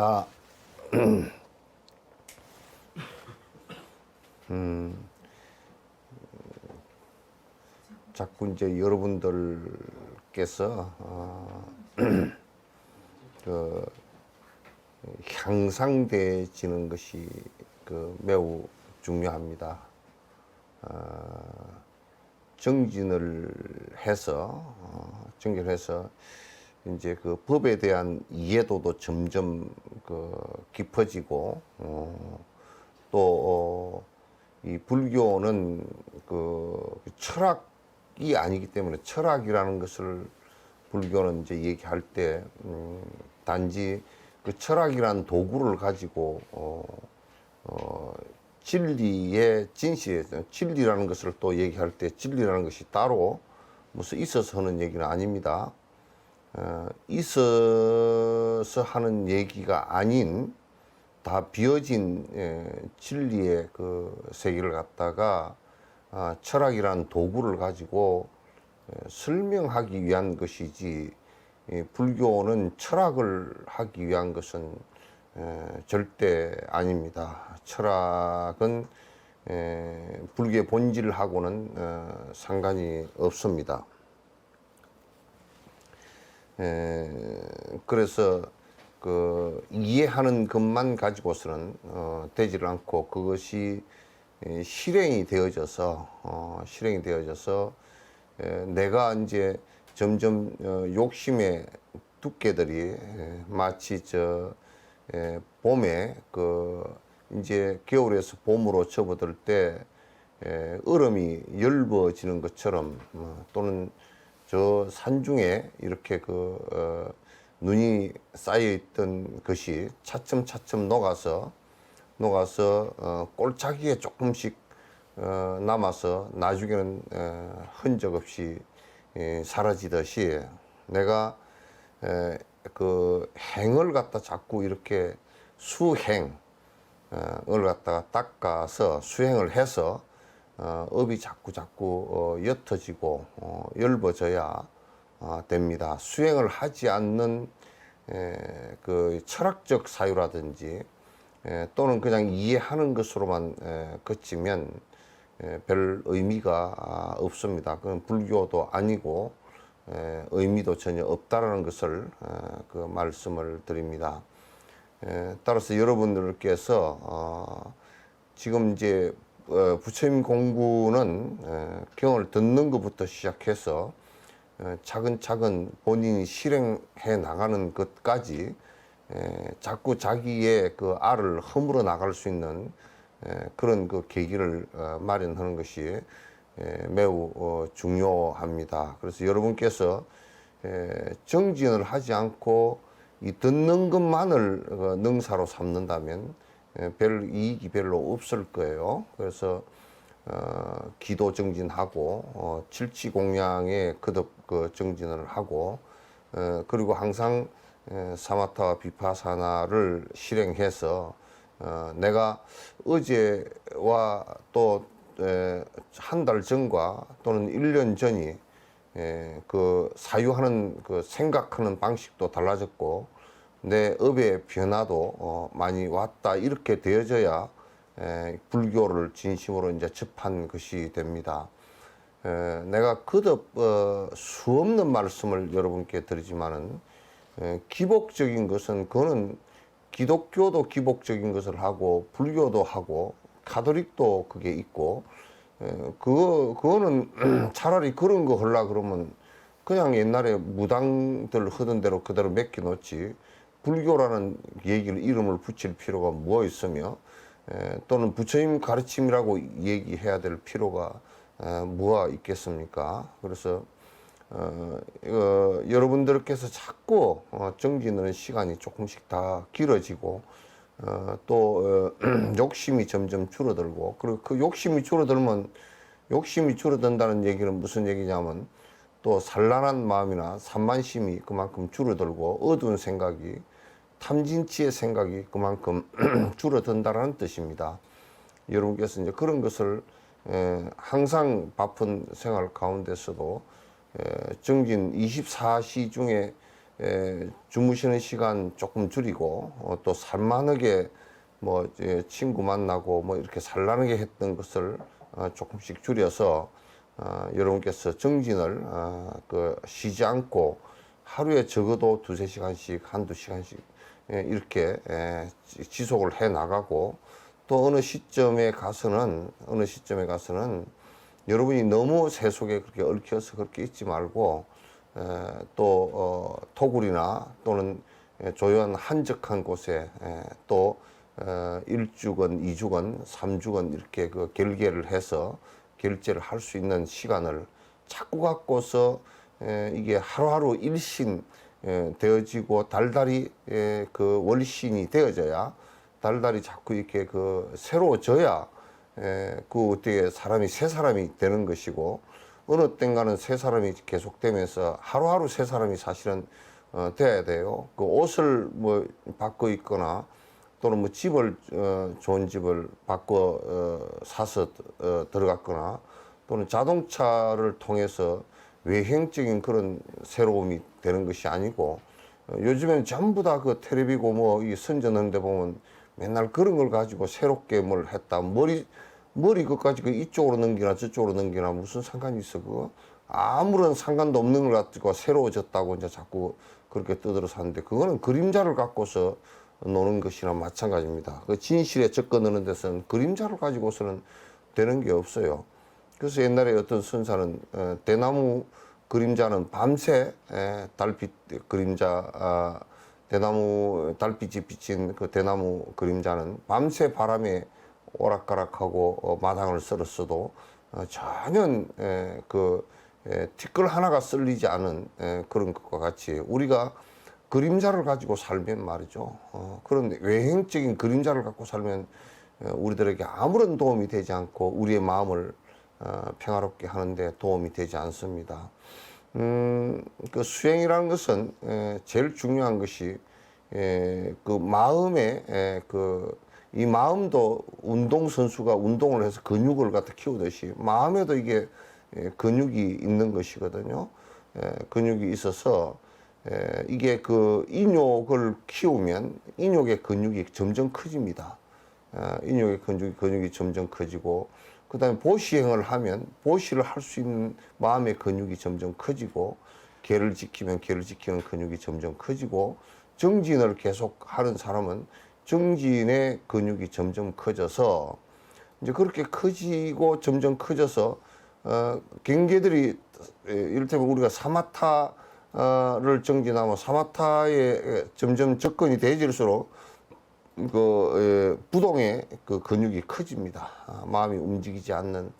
자, 자꾸 이제 여러분들께서 그 향상되어지는 것이 매우 중요합니다. 정진을 해서 이제 그 법에 대한 이해도도 점점 깊어지고, 또 이 불교는 철학이 아니기 때문에, 철학이라는 것을 불교는 이제 얘기할 때 단지 그 철학이란 도구를 가지고 진리의 진리라는 것을 또 얘기할 때 진리라는 것이 따로 무슨 있어서 하는 얘기는 아닙니다. 있어서 하는 얘기가 아닌 다 비어진 진리의 그 세계를 갖다가 철학이란 도구를 가지고 설명하기 위한 것이지, 불교는 철학을 하기 위한 것은 절대 아닙니다. 철학은 불교의 본질하고는 상관이 없습니다. 그래서 이해하는 것만 가지고서는 되지를 않고, 그것이 실행이 되어져서 내가 이제 점점 욕심의 두께들이 마치 봄에 이제 겨울에서 봄으로 접어들 때 얼음이 엷어지는 것처럼, 또는 저 산중에 이렇게 눈이 쌓여있던 것이 차츰차츰 녹아서 꼴짝이에 조금씩 남아서 나중에는 흔적 없이 사라지듯이, 내가 행을 갖다 자꾸 이렇게 수행을 갖다가 닦아서 수행을 해서 업이 자꾸 옅어지고 엷어져야 됩니다. 수행을 하지 않는 그 철학적 사유라든지 또는 그냥 이해하는 것으로만 그치면 별 의미가 없습니다. 그건 불교도 아니고 의미도 전혀 없다라는 것을 말씀을 드립니다. 따라서 여러분들께서 지금 이제 부처님 공부는 경을 듣는 것부터 시작해서 차근차근 본인이 실행해 나가는 것까지 자꾸 자기의 그 알을 허물어 나갈 수 있는 그런 계기를 마련하는 것이 매우 중요합니다. 그래서 여러분께서 정진을 하지 않고 이 듣는 것만을 능사로 삼는다면 별 이익이 별로 없을 거예요. 그래서 기도 정진하고 칠치공양에 거듭 정진을 하고, 그리고 항상 사마타와 비파사나를 실행해서 내가 어제와 또 한 달 전과 또는 1년 전이 사유하는 생각하는 방식도 달라졌고, 내 업의 변화도 많이 왔다, 이렇게 되어져야 불교를 진심으로 이제 접한 것이 됩니다. 내가 거듭 수없는 말씀을 여러분께 드리지만은, 기복적인 것은, 그거는 기독교도 기복적인 것을 하고 불교도 하고 가톨릭도 그게 있고, 그거는 차라리 그런 거 하려 그러면 그냥 옛날에 무당들 하던 대로 그대로 맡겨 놓지, 불교라는 얘기를 이름을 붙일 필요가 뭐가 있으며, 또는 부처님 가르침이라고 얘기해야 될 필요가 뭐가 있겠습니까? 그래서 여러분들께서 자꾸 정진하는 시간이 조금씩 다 길어지고, 또 욕심이 점점 줄어들고, 그리고 그 욕심이 줄어든다는 얘기는 무슨 얘기냐면, 또 산란한 마음이나 산만심이 그만큼 줄어들고, 어두운 생각이, 탐진치의 생각이 그만큼 줄어든다는 뜻입니다. 여러분께서 이제 그런 것을 항상 바쁜 생활 가운데서도 정진 24시 중에 주무시는 시간 조금 줄이고 또 살만하게 뭐 친구 만나고 뭐 이렇게 산란하게 했던 것을 조금씩 줄여서 여러분께서 정진을 쉬지 않고 하루에 적어도 두세 시간씩 한두 시간씩 이렇게 지속을 해 나가고 또 어느 시점에 가서는 여러분이 너무 새 속에 그렇게 얽혀서 그렇게 있지 말고 또 토굴이나 또는 조용한 한적한 곳에 또 1주건, 2주건, 3주건 이렇게 그 결계를 해서 결제를 할 수 있는 시간을 자꾸 갖고서 이게 하루하루 일신 되어지고 달달이 그 월신이 되어져야 달달이 자꾸 이렇게 그 새로워져야 그 어떻게 사람이 새 사람이 되는 것이고 어느 땐가는 새 사람이 계속되면서 하루하루 새 사람이 사실은 돼야 돼요. 그 옷을 뭐 바꿔 입거나 또는 뭐 집을 좋은 집을 바꿔 사서 들어갔거나 또는 자동차를 통해서 외형적인 그런 새로움이 되는 것이 아니고 요즘에는 전부 다 그 텔레비고 뭐 이 선전하는데 보면 맨날 그런 걸 가지고 새롭게 뭘 했다. 머리 끝까지 그 이쪽으로 넘기나 저쪽으로 넘기나 무슨 상관이 있어 그거? 아무런 상관도 없는 걸 가지고 새로워졌다고 이제 자꾸 그렇게 떠들어서 하는데 그거는 그림자를 갖고서 노는 것이나 마찬가지입니다. 그 진실에 접근하는 데서는 그림자를 가지고서는 되는 게 없어요. 그래서 옛날에 어떤 선사는 대나무 그림자는 밤새 달빛 그림자 대나무 달빛이 비친 그 대나무 그림자는 밤새 바람에 오락가락하고 마당을 썰었어도 전혀 티끌 하나가 썰리지 않은 그런 것과 같이 우리가 그림자를 가지고 살면 말이죠. 그런 외형적인 그림자를 갖고 살면 우리들에게 아무런 도움이 되지 않고 우리의 마음을 평화롭게 하는데 도움이 되지 않습니다. 그 수행이라는 것은 제일 중요한 것이 그 마음에 이 마음도 운동선수가 운동을 해서 근육을 갖다 키우듯이 마음에도 이게 근육이 있는 것이거든요. 근육이 있어서 이게 그 인욕을 키우면 인욕의 근육이 점점 커집니다. 인욕의 근육이 점점 커지고 그 다음에 보시행을 하면 보시를 할 수 있는 마음의 근육이 점점 커지고 계를 지키면 계를 지키는 근육이 점점 커지고 정진을 계속 하는 사람은 정진의 근육이 점점 커져서 이제 그렇게 커지고 점점 커져서 경계들이 이를테면 우리가 사마타를 정진하면 사마타에 점점 접근이 되질수록 부동의 그 근육이 커집니다. 마음이 움직이지 않는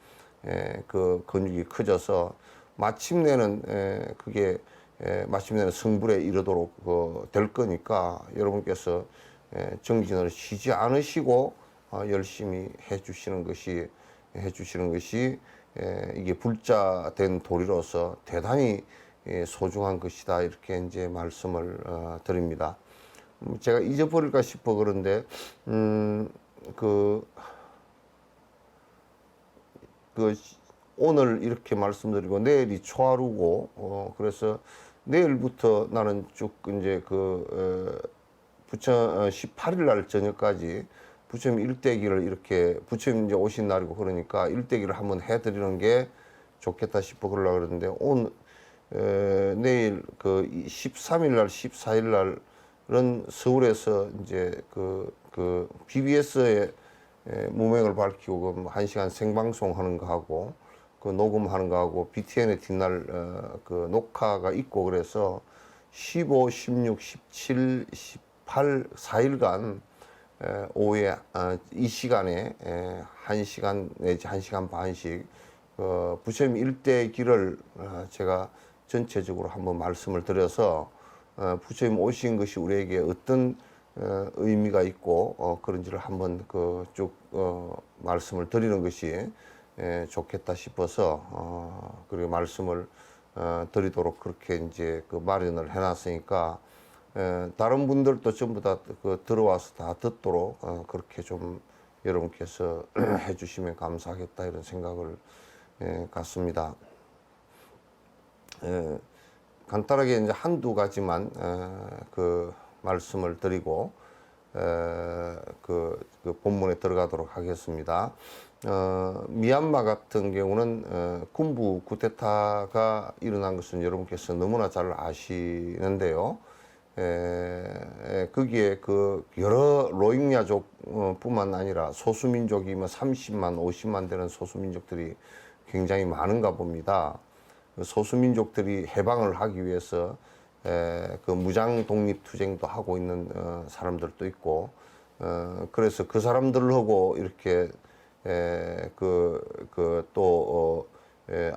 그 근육이 커져서 마침내는 마침내는 성불에 이르도록 될 거니까 여러분께서 정진을 쉬지 않으시고 열심히 해주시는 것이 이게 불자된 도리로서 대단히 소중한 것이다 이렇게 이제 말씀을 드립니다. 제가 잊어버릴까 싶어 그런데 오늘 이렇게 말씀드리고 내일이 초하루고 그래서 내일부터 나는 쭉 이제 부처 18일 날 저녁까지 부처님 일대기를 이렇게 부처님 이제 오신 날이고 그러니까 일대기를 한번 해드리는 게 좋겠다 싶어 그러려고 그러는데 오늘 내일 13일 날 14일 날은 서울에서 이제 BBS에 무명을 밝히고 1시간 생방송 하는 거 하고 녹음하는 거 하고 BTN의 뒷날 녹화가 있고 그래서 15, 16, 17, 18, 4일간 오후에 이 시간에 1시간 내지 1시간 반씩 부처님 일대기를 제가 전체적으로 한번 말씀을 드려서 부처님 오신 것이 우리에게 어떤 의미가 있고 그런지를 한번 쭉 말씀을 드리는 것이 좋겠다 싶어서 그리고 말씀을 드리도록 그렇게 이제 마련을 해놨으니까 다른 분들도 전부 다 들어와서 다 듣도록 그렇게 좀 여러분께서 해주시면 감사하겠다 이런 생각을 갖습니다. 간단하게 이제 한두 가지만 그 말씀을 드리고 그 본문에 들어가도록 하겠습니다. 미얀마 같은 경우는 군부 쿠데타가 일어난 것은 여러분께서 너무나 잘 아시는데요. 거기에 그 여러 로힝야족 뿐만 아니라 소수민족이 뭐 30만, 50만 되는 소수민족들이 굉장히 많은가 봅니다. 소수민족들이 해방을 하기 위해서 그 무장 독립 투쟁도 하고 있는 사람들도 있고, 그래서 그 사람들하고 이렇게 또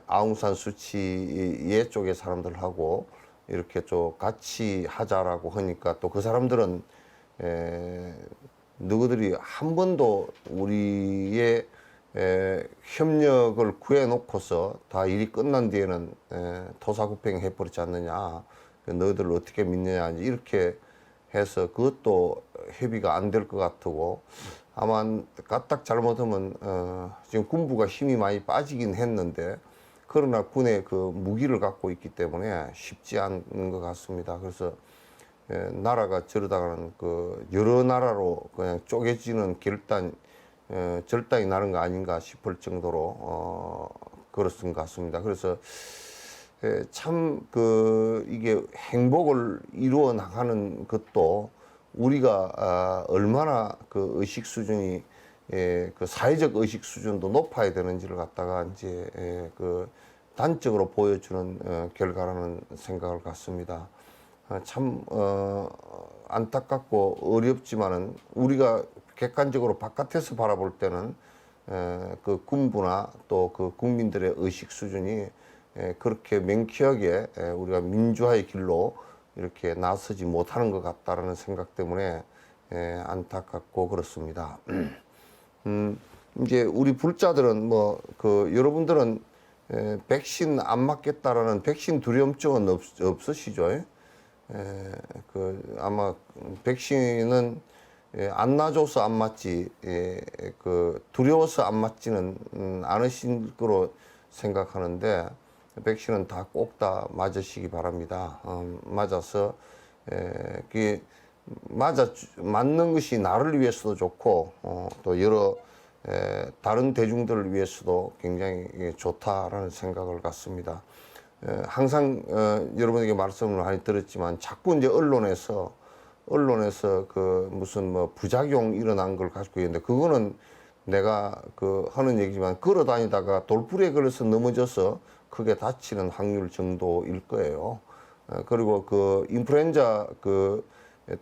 아웅산 수치의 쪽의 사람들하고 이렇게 좀 같이 하자라고 하니까 또 그 사람들은 너희들이 한 번도 우리의 협력을 구해놓고서 다 일이 끝난 뒤에는 토사구팽 해버리지 않느냐, 너희들 어떻게 믿느냐, 이렇게 해서 그것도 협의가 안 될 것 같고, 아마 까딱 잘못하면 지금 군부가 힘이 많이 빠지긴 했는데, 그러나 군의 그 무기를 갖고 있기 때문에 쉽지 않은 것 같습니다. 그래서 나라가 저러다가는 그 여러 나라로 그냥 쪼개지는 절단이 나는 거 아닌가 싶을 정도로 그렇은 것 같습니다. 그래서 참 이게 행복을 이루어 나가는 것도 우리가 얼마나 그 의식 수준이 그 사회적 의식 수준도 높아야 되는지를 갖다가 이제 그 단적으로 보여주는 결과라는 생각을 갖습니다. 참 안타깝고 어렵지만은 우리가 객관적으로 바깥에서 바라볼 때는 그 군부나 또 그 국민들의 의식 수준이 그렇게 명쾌하게 우리가 민주화의 길로 이렇게 나서지 못하는 것 같다라는 생각 때문에 안타깝고 그렇습니다. 이제 우리 불자들은 여러분들은 백신 안 맞겠다라는 백신 두려움증은 없으시죠? 아마 백신은 안 놔줘서 안 맞지, 두려워서 안 맞지는 않으신 거로 생각하는데, 백신은 다 꼭 다 맞으시기 바랍니다. 맞아서, 맞는 것이 나를 위해서도 좋고, 또 여러, 다른 대중들을 위해서도 굉장히 좋다라는 생각을 갖습니다. 항상, 여러분에게 말씀을 많이 들었지만, 자꾸 이제 언론에서 그 무슨 부작용 일어난 걸 가지고 있는데, 그거는 내가 하는 얘기지만 걸어 다니다가 돌부리에 걸려서 넘어져서 크게 다치는 확률 정도일 거예요. 그리고 그 인플루엔자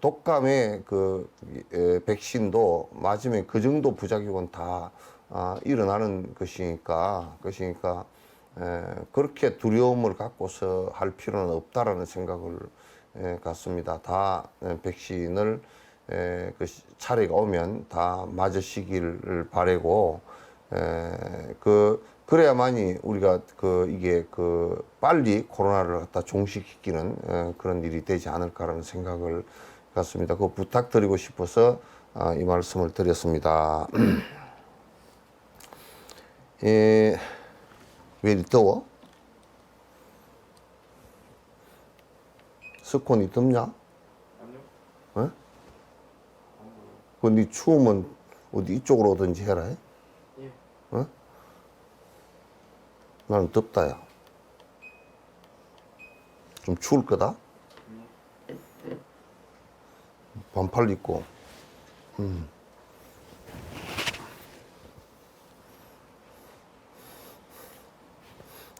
독감의 백신도 맞으면 그 정도 부작용은 다 일어나는 것이니까 그렇게 두려움을 갖고서 할 필요는 없다라는 생각을 갖습니다. 다 백신을 차례가 오면 다 맞으시기를 바라고, 그래야만이 우리가 이게 빨리 코로나를 갖다 종식시키는 그런 일이 되지 않을까라는 생각을 갖습니다. 그거 부탁드리고 싶어서 이 말씀을 드렸습니다. 왜 이리 더워? 스콘이 덥냐? 아니요. 어? 네 추우면 어디 이쪽으로 오든지 해라. 예. 어? 나는 덥다, 야. 좀 추울 거다? 반팔 입고.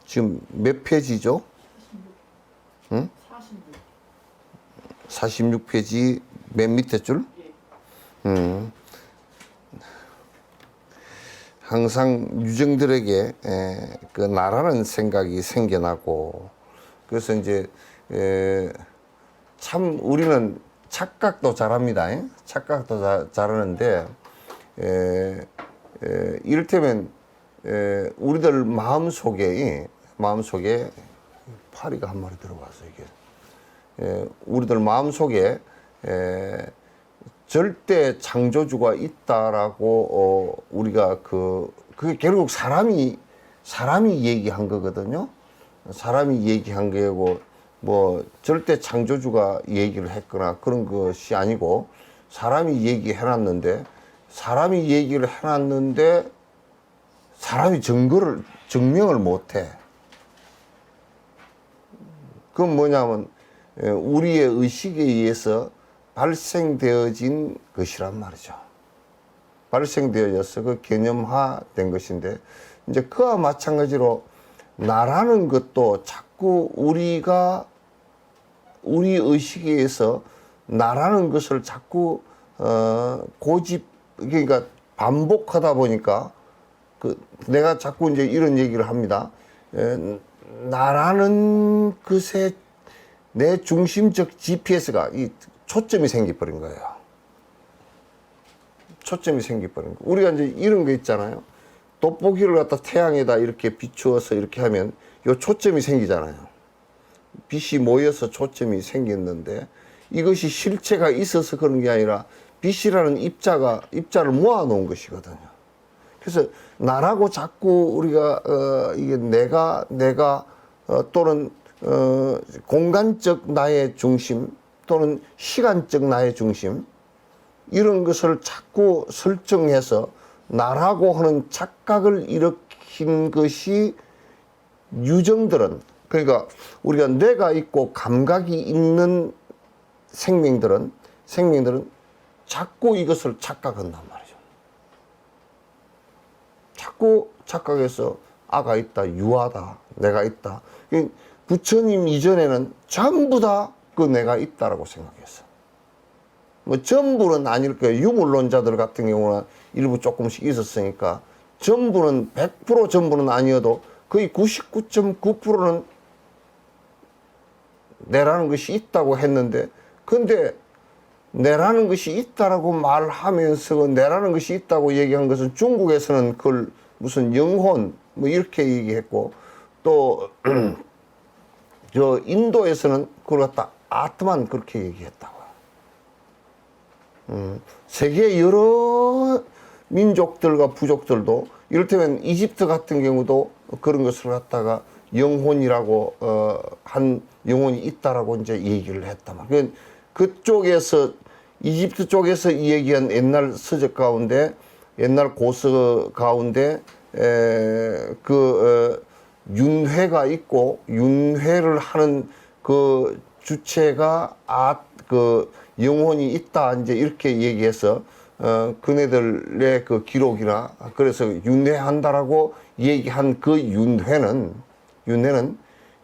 지금 몇 페이지죠? 46. 응? 46. 46페이지 맨 밑에 줄? 예. 항상 유정들에게 그 나라는 생각이 생겨나고, 그래서 이제 참 우리는 착각도 잘합니다. 착각도 잘하는데, 이를테면 우리들 마음속에 파리가 한 마리 들어와서 이게 우리들 마음속에 절대 창조주가 있다라고 우리가 그게 결국 사람이 얘기한 거거든요. 사람이 얘기한 거고, 뭐 절대 창조주가 얘기를 했거나 그런 것이 아니고 사람이 얘기해놨는데 사람이 증명을 못해. 그건 뭐냐면 우리의 의식에 의해서 발생되어진 것이란 말이죠. 발생되어져서 그 개념화된 것인데 이제 그와 마찬가지로 나라는 것도 자꾸 우리가 우리 의식에 의해서 나라는 것을 자꾸 고집 그러니까 반복하다 보니까 내가 자꾸 이제 이런 얘기를 합니다. 나라는 것에 내 중심적 GPS가 이 초점이 생겨버린 거예요. 초점이 생겨버린 거. 우리가 이제 이런 거 있잖아요. 돋보기를 갖다 태양에다 이렇게 비추어서 이렇게 하면 요 초점이 생기잖아요. 빛이 모여서 초점이 생겼는데 이것이 실체가 있어서 그런 게 아니라 빛이라는 입자를 모아놓은 것이거든요. 그래서 나라고 자꾸 우리가 이게 내가 또는 공간적 나의 중심 또는 시간적 나의 중심 이런 것을 자꾸 설정해서 나라고 하는 착각을 일으킨 것이 유정들은 그러니까 우리가 뇌가 있고 감각이 있는 생명들은 자꾸 이것을 착각한단 말이죠. 자꾸 착각해서 아가 있다, 유아다, 내가 있다. 부처님 이전에는 전부 다 그 내가 있다라고 생각했어. 뭐 전부는 아닐 거예요. 유물론자들 같은 경우는 일부 조금씩 있었으니까 전부는 100% 전부는 아니어도 거의 99.9%는 내라는 것이 있다고 했는데 근데 내라는 것이 있다라고 말하면서 내라는 것이 있다고 얘기한 것은 중국에서는 그걸 무슨 영혼 뭐 이렇게 얘기했고 또 저 인도에서는 그걸 갖다 아트만 그렇게 얘기했다고요. 세계 여러 민족들과 부족들도 이를테면 이집트 같은 경우도 그런 것을 갖다가 영혼이라고 한 영혼이 있다라고 이제 얘기를 했다 말. 그쪽에서 이집트 쪽에서 얘기한 옛날 서적 가운데 옛날 고서 가운데 윤회가 있고 윤회를 하는 그 주체가 그 영혼이 있다 이제 이렇게 얘기해서 그네들의 그 기록이나 그래서 윤회한다라고 얘기한 그 윤회는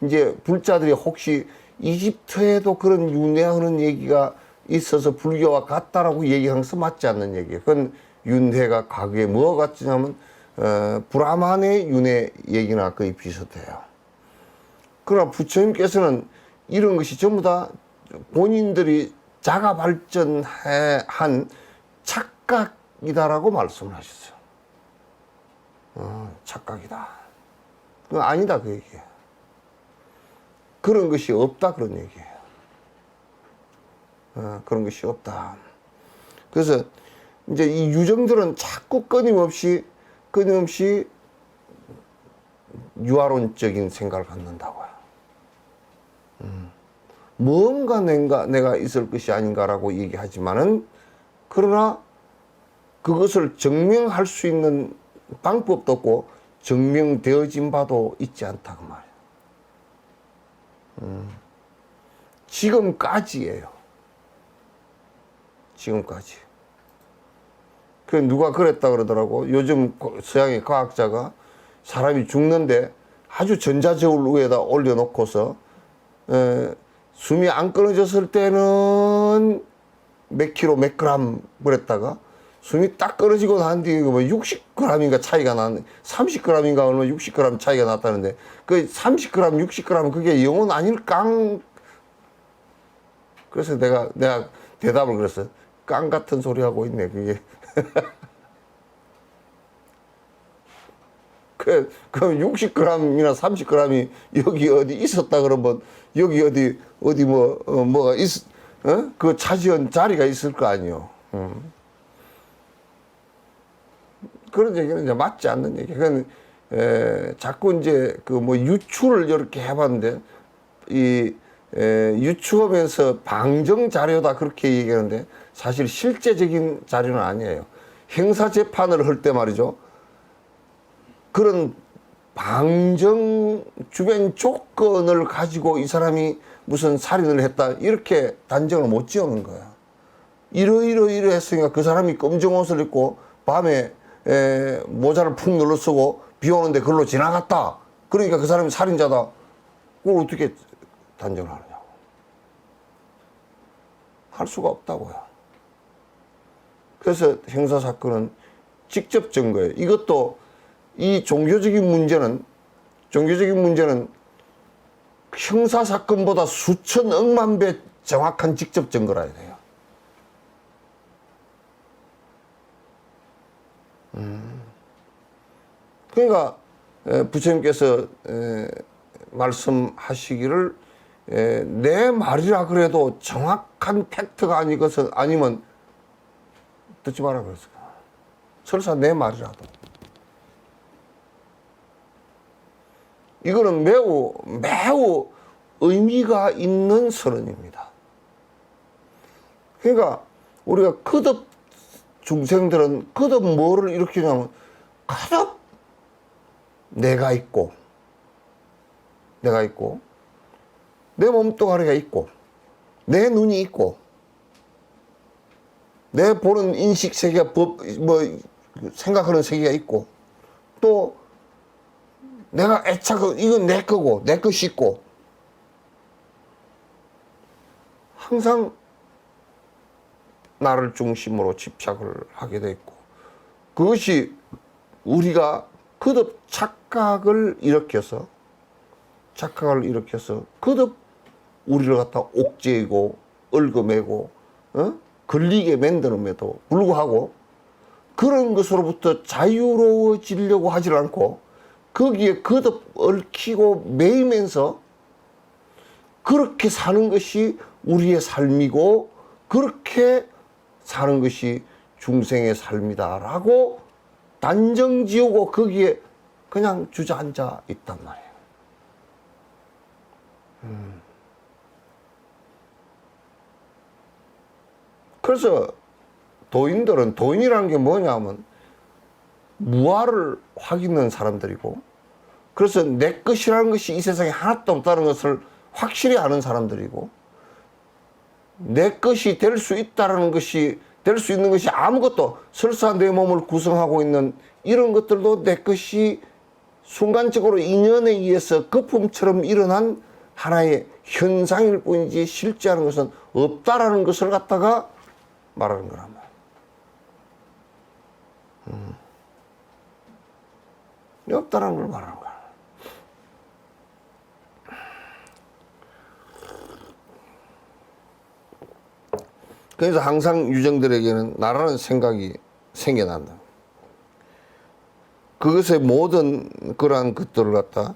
이제 불자들이 혹시 이집트에도 그런 윤회하는 얘기가 있어서 불교와 같다라고 얘기한 것은 맞지 않는 얘기예요. 그건 윤회가 과거에 뭐가 같냐면 브라만의 윤회 얘기나 거의 비슷해요. 그러나 부처님께서는 이런 것이 전부 다 본인들이 자가 발전한 착각이다라고 말씀을 하셨어요. 착각이다. 그건 아니다 그 얘기예요. 그런 것이 없다 그런 얘기예요. 그런 것이 없다. 그래서 이제 이 유정들은 자꾸 끊임없이 유아론적인 생각을 갖는다고요. 뭔가 내가 있을 것이 아닌가라고 얘기하지만은 그러나 그것을 증명할 수 있는 방법도 없고 증명되어진 바도 있지 않다 그 말이에요. 지금까지예요. 지금까지. 그 누가 그랬다 그러더라고. 요즘 서양의 과학자가 사람이 죽는데 아주 전자저울 위에다 올려놓고서 숨이 안 끊어졌을 때는 몇 킬로 몇 그램 그랬다가 숨이 딱 끊어지고 난 뒤에 뭐 60g인가 차이가 나는 30g인가 얼마 60g 차이가 났다는데 그 30g 60g 그게 영혼 아닐까? 그래서 내가 대답을 그랬어요. 깡 같은 소리 하고 있네 그게. 그럼 60g이나 30g이 여기 어디 있었다 그러면 여기 어디 뭐가 그 차지한 자리가 있을 거 아니요. 그런 얘기는 이제 맞지 않는 얘기. 그건 자꾸 이제 그 뭐 유추를 이렇게 해봤는데 이 유추하면서 방정 자료다 그렇게 얘기하는데 사실 실제적인 자료는 아니에요. 형사 재판을 할 때 말이죠. 그런 방정 주변 조건을 가지고 이 사람이 무슨 살인을 했다 이렇게 단정을 못 지어놓은 거야. 이러했으니까 그 사람이 검정 옷을 입고 밤에 모자를 푹 눌러 쓰고 비 오는데 그걸로 지나갔다. 그러니까 그 사람이 살인자다. 그걸 어떻게 단정을 하느냐고. 할 수가 없다고요. 그래서 형사사건은 직접 증거예요. 이것도 이 종교적인 문제는 형사사건보다 수천 억만 배 정확한 직접 증거라 해야 돼요. 그러니까 부처님께서 말씀하시기를 내 말이라 그래도 정확한 팩트가 아니면 듣지 마라 그랬어요. 설사 내 말이라도. 이거는 매우 의미가 있는 선언입니다. 그러니까 우리가 거듭 중생들은 거듭 뭐를 일으키냐면 거듭 내가 있고 내 몸뚱아리가 있고 내 눈이 있고 내 보는 인식 세계가 생각하는 세계가 있고 또 내가 이건 내 거고 내 것이 있고 항상 나를 중심으로 집착을 하게 돼 있고 그것이 우리가 거듭 착각을 일으켜서 거듭 우리를 갖다 옥죄이고 얽어매고 걸리게 만드는데도 불구하고 그런 것으로부터 자유로워지려고 하질 않고 거기에 거듭 얽히고 매이면서 그렇게 사는 것이 우리의 삶이고 그렇게 사는 것이 중생의 삶이다라고 단정 지우고 거기에 그냥 주저앉아 있단 말이에요. 그래서 도인이라는 게 뭐냐면 무아를 확인하는 사람들이고 그래서 내 것이라는 것이 이 세상에 하나도 없다는 것을 확실히 아는 사람들이고 내 것이 될 수 있다는 것이 될 수 있는 것이 아무것도 설사 내 몸을 구성하고 있는 이런 것들도 내 것이 순간적으로 인연에 의해서 거품처럼 일어난 하나의 현상일 뿐이지 실제하는 것은 없다라는 것을 갖다가 말하는 거란 말이야. 없다라는 걸 말하는 거야. 그래서 항상 유정들에게는 나라는 생각이 생겨난다. 그것의 모든 그러한 것들을 갖다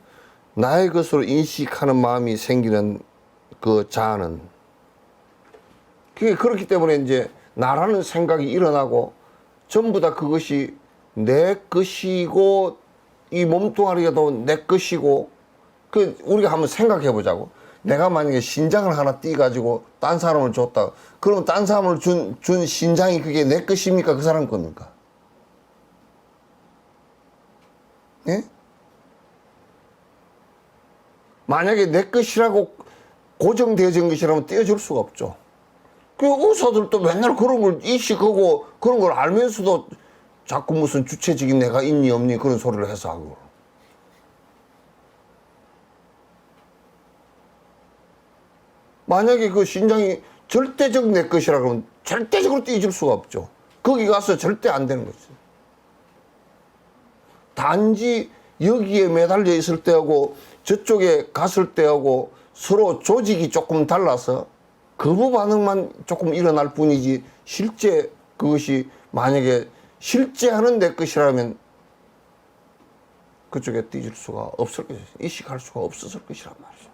나의 것으로 인식하는 마음이 생기는 그 자아는 그게 그렇기 때문에 이제 나라는 생각이 일어나고 전부 다 그것이 내 것이고 이 몸뚱아리가 또 내 것이고 그 우리가 한번 생각해 보자고. 내가 만약에 신장을 하나 띄가지고 딴 사람을 줬다. 그럼 딴 사람을 준 신장이 그게 내 것입니까? 그 사람 겁니까? 예? 만약에 내 것이라고 고정되어진 것이라면 떼어줄 수가 없죠. 그 의사들도 맨날 그런 걸 인식하고 그런 걸 알면서도 자꾸 무슨 주체적인 내가 있니 없니 그런 소리를 해서 하고. 만약에 그 신장이 절대적 내 것이라 그러면 절대적으로 떼어줄 수가 없죠. 거기 가서 절대 안 되는 거죠. 단지 여기에 매달려 있을 때하고 저쪽에 갔을 때하고 서로 조직이 조금 달라서 거부 반응만 조금 일어날 뿐이지 실제 그것이 만약에 실제하는 내 것이라면 그쪽에 띄질 수가 없을 것이죠. 인식할 수가 없었을 것이란 말이죠.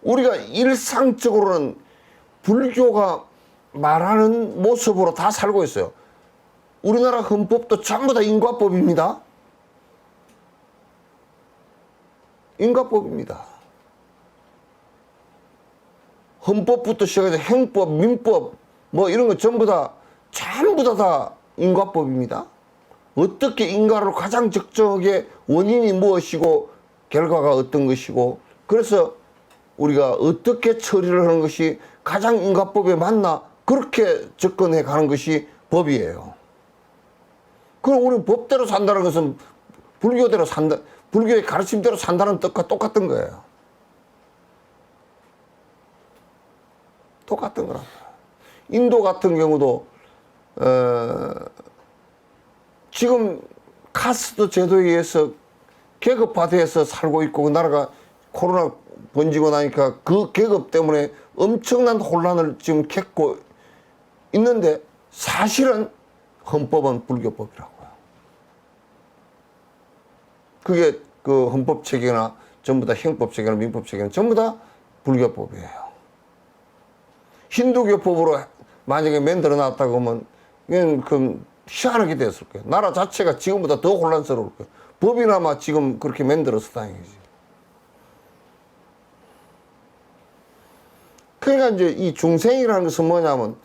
우리가 일상적으로는 불교가 말하는 모습으로 다 살고 있어요. 우리나라 헌법도 전부 다 인과법입니다. 인과법입니다. 헌법부터 시작해서 행법, 민법 뭐 이런 거 전부 다 인과법입니다. 어떻게 인과를 가장 적정하게 원인이 무엇이고 결과가 어떤 것이고 그래서 우리가 어떻게 처리를 하는 것이 가장 인과법에 맞나 그렇게 접근해 가는 것이 법이에요. 그럼 우리는 법대로 산다는 것은 불교대로 산다, 불교의 가르침대로 산다는 뜻과 똑같은 거예요. 똑같은 거랍니다. 인도 같은 경우도 지금 카스트 제도에 의해서 계급화돼서 살고 있고 그 나라가 코로나 번지고 나니까 그 계급 때문에 엄청난 혼란을 지금 겪고 있는데 사실은 헌법은 불교법이라고요. 그게 그 헌법 체계나 전부 다 형법 체계나 민법 체계는 전부 다 불교법이에요. 힌두교법으로 만약에 만들어 놨다고 하면 이건 그 희한하게 됐을 거예요. 나라 자체가 지금보다 더 혼란스러울 거예요. 법이나마 지금 그렇게 만들어서 다행이지. 그러니까 이제 이 중생이라는 것은 뭐냐면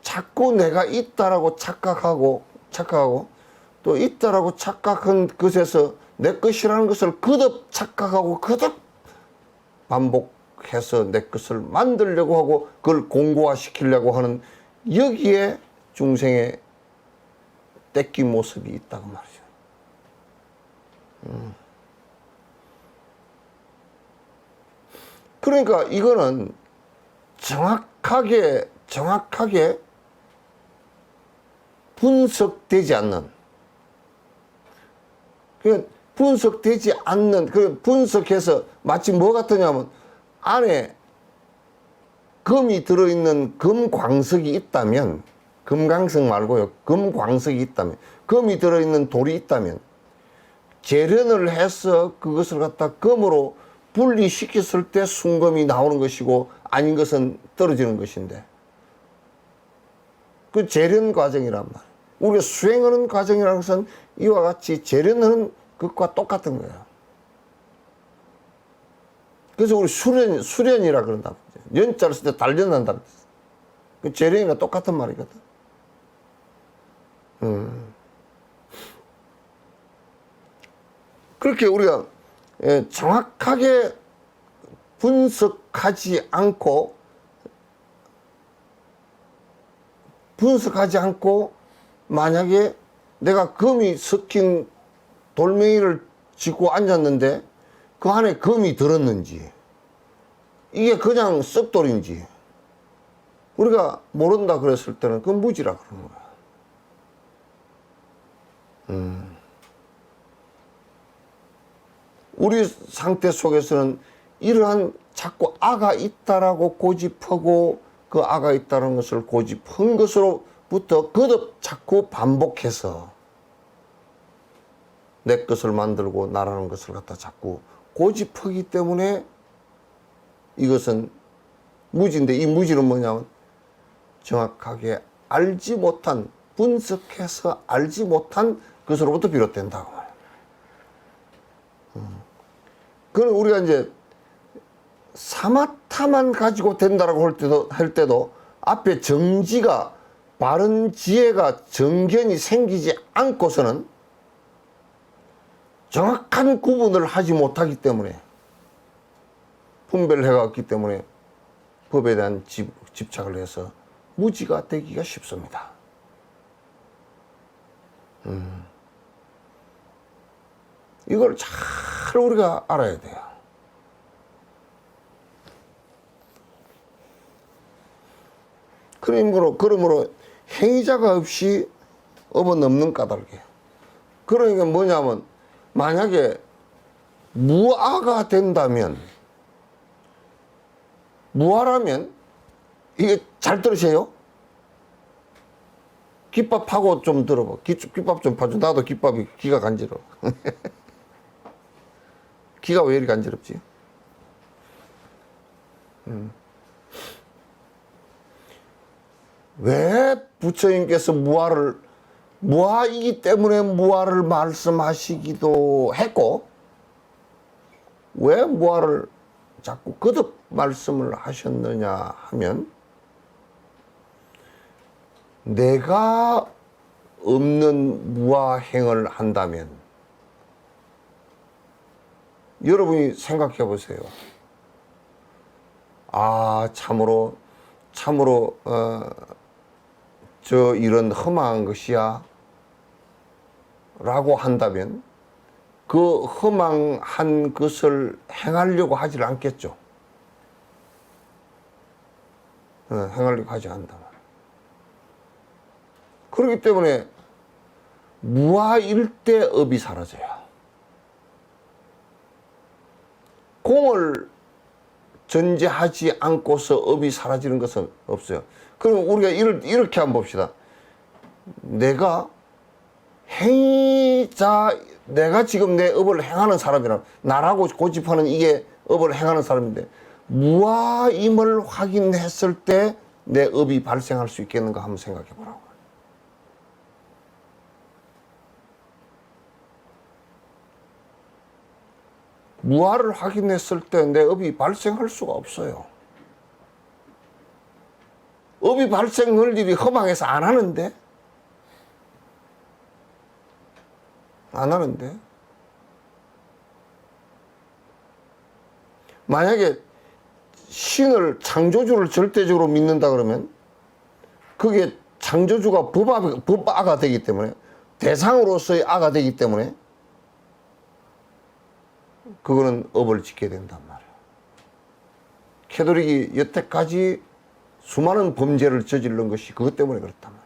자꾸 내가 있다라고 착각하고 또 있다라고 착각한 것에서 내 것이라는 것을 거듭 착각하고 거듭 반복해서 내 것을 만들려고 하고 그걸 공고화시키려고 하는 여기에 중생의 떼낀 모습이 있다고 말이죠. 그러니까 이거는 정확하게 분석되지 않는, 분석되지 않는, 분석해서 마치 뭐 같으냐면 안에 금이 들어있는 금광석이 있다면, 금강석 말고요, 금광석이 있다면, 금이 들어있는 돌이 있다면 재련을 해서 그것을 갖다 금으로 분리시켰을 때 순금이 나오는 것이고 아닌 것은 떨어지는 것인데 그 재련 과정이란 말이에요. 우리가 수행하는 과정이라는 것은 이와 같이 재련하는 것과 똑같은 거예요. 그래서 우리 수련이라 그런다. 연자를 쓸 때 단련한다. 그 재련이랑 똑같은 말이거든. 그렇게 우리가 정확하게 분석하지 않고 만약에 내가 금이 섞인 돌멩이를 짚고 앉았는데 그 안에 금이 들었는지 이게 그냥 썩돌인지 우리가 모른다 그랬을 때는 그건 무지라 그러는 거야. 우리 상태 속에서는 이러한 자꾸 아가 있다라고 고집하고 그 아가 있다는 것을 고집한 것으로부터 거듭 자꾸 반복해서 내 것을 만들고 나라는 것을 갖다 자꾸 고집하기 때문에 이것은 무지인데 이 무지는 뭐냐면 정확하게 알지 못한 분석해서 알지 못한 것으로부터 비롯된다고 말이에요. 그럼 우리가 이제 사마타만 가지고 된다라고 할 때도 앞에 정지가 바른 지혜가 정견이 생기지 않고서는 정확한 구분을 하지 못하기 때문에 분별해가 없기 때문에 법에 대한 집착을 해서 무지가 되기가 쉽습니다. 이걸 잘 우리가 알아야 돼요. 그러므로 행위자가 없이 업은 없는 까닭이에요. 그러니까 뭐냐면 만약에 무아가 된다면 무아라면 이게 잘 들으세요. 깃밥하고 좀 들어봐. 깃밥 좀 봐줘. 나도 깃밥이 귀가 간지러워. 귀가 왜 이리 간지럽지? 왜 부처님께서 무아이기 때문에 무아를 말씀하시기도 했고 왜 무아를 자꾸 거듭 말씀을 하셨느냐 하면 내가 없는 무아행을 한다면 여러분이 생각해 보세요. 아, 참으로 저 이런 험한 것이야 라고 한다면 그 험한 것을 행하려고 하질 않겠죠. 행하려고 하지 않는다. 그렇기 때문에 무아일 때 업이 사라져요. 공을 전제하지 않고서 업이 사라지는 것은 없어요. 그럼 우리가 이렇게 한번 봅시다. 내가 행위자, 내가 지금 내 업을 행하는 사람이라, 나라고 고집하는 이게 업을 행하는 사람인데, 무아임을 확인했을 때 내 업이 발생할 수 있겠는가 한번 생각해 보라고. 무아를 확인했을 때 내 업이 발생할 수가 없어요. 업이 발생할 일이 허망해서 안 하는데? 안 하는데? 만약에 신을, 창조주를 절대적으로 믿는다 그러면 그게 창조주가 법아가 되기 때문에, 대상으로서의 아가 되기 때문에 그거는 업을 짓게 된단 말이에요. 캐톨릭이 여태까지 수많은 범죄를 저지른 것이 그것 때문에 그렇단 말이에요.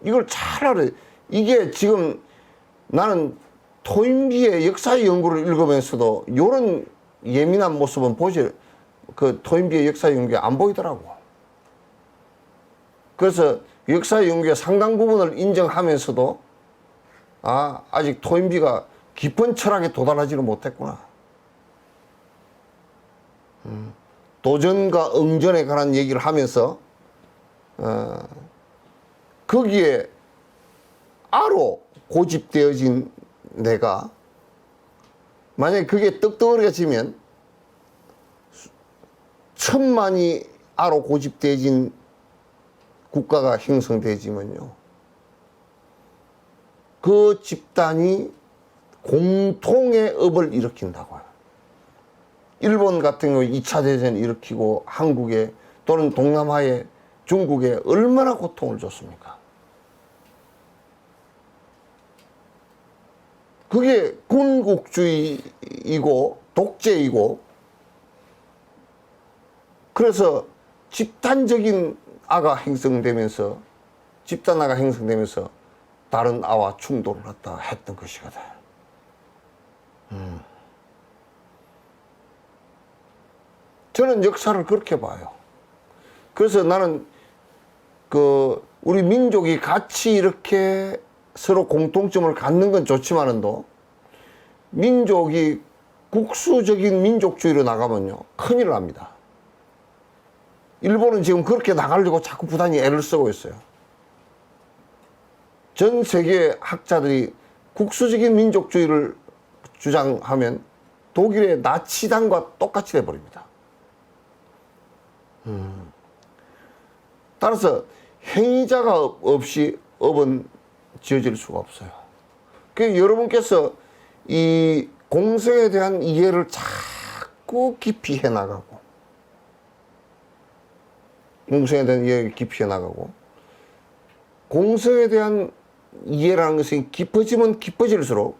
이걸 잘 알아요. 이게 지금 나는 토인비의 역사 연구를 읽으면서도 이런 예민한 모습은 그 토인비의 역사 연구에 안 보이더라고. 그래서 역사 연구의 상당 부분을 인정하면서도 아직 토인비가 깊은 철학에 도달하지는 못했구나. 도전과 응전에 관한 얘기를 하면서 거기에 아로 고집되어진 내가 만약에 그게 떡덩어리가 지면 1000만이 아로 고집되어진 국가가 형성되지만요, 그 집단이 공통의 업을 일으킨다고요. 일본 같은 경우 2차 대전 일으키고 한국에 또는 동남아에, 중국에 얼마나 고통을 줬습니까? 그게 군국주의이고 독재이고, 그래서 집단적인 아가 형성되면서, 집단아가 형성되면서 다른 아와 충돌을 갖다 했던 것이거든. 저는 역사를 그렇게 봐요. 그래서 나는 우리 민족이 같이 이렇게 서로 공통점을 갖는 건 좋지만은도, 민족이 국수적인 민족주의로 나가면요, 큰일 납니다. 일본은 지금 그렇게 나가려고 자꾸 부단히 애를 쓰고 있어요. 전 세계 학자들이 국수적인 민족주의를 주장하면 독일의 나치당과 똑같이 돼버립니다. 따라서 행위자가 없이 업은 지어질 수가 없어요. 그래서 여러분께서 이 공성에 대한 이해를 자꾸 깊이 해나가고, 공성에 대한 이해를 깊이 해나가고, 공성에 대한 이해라는 것이 깊어지면 깊어질수록,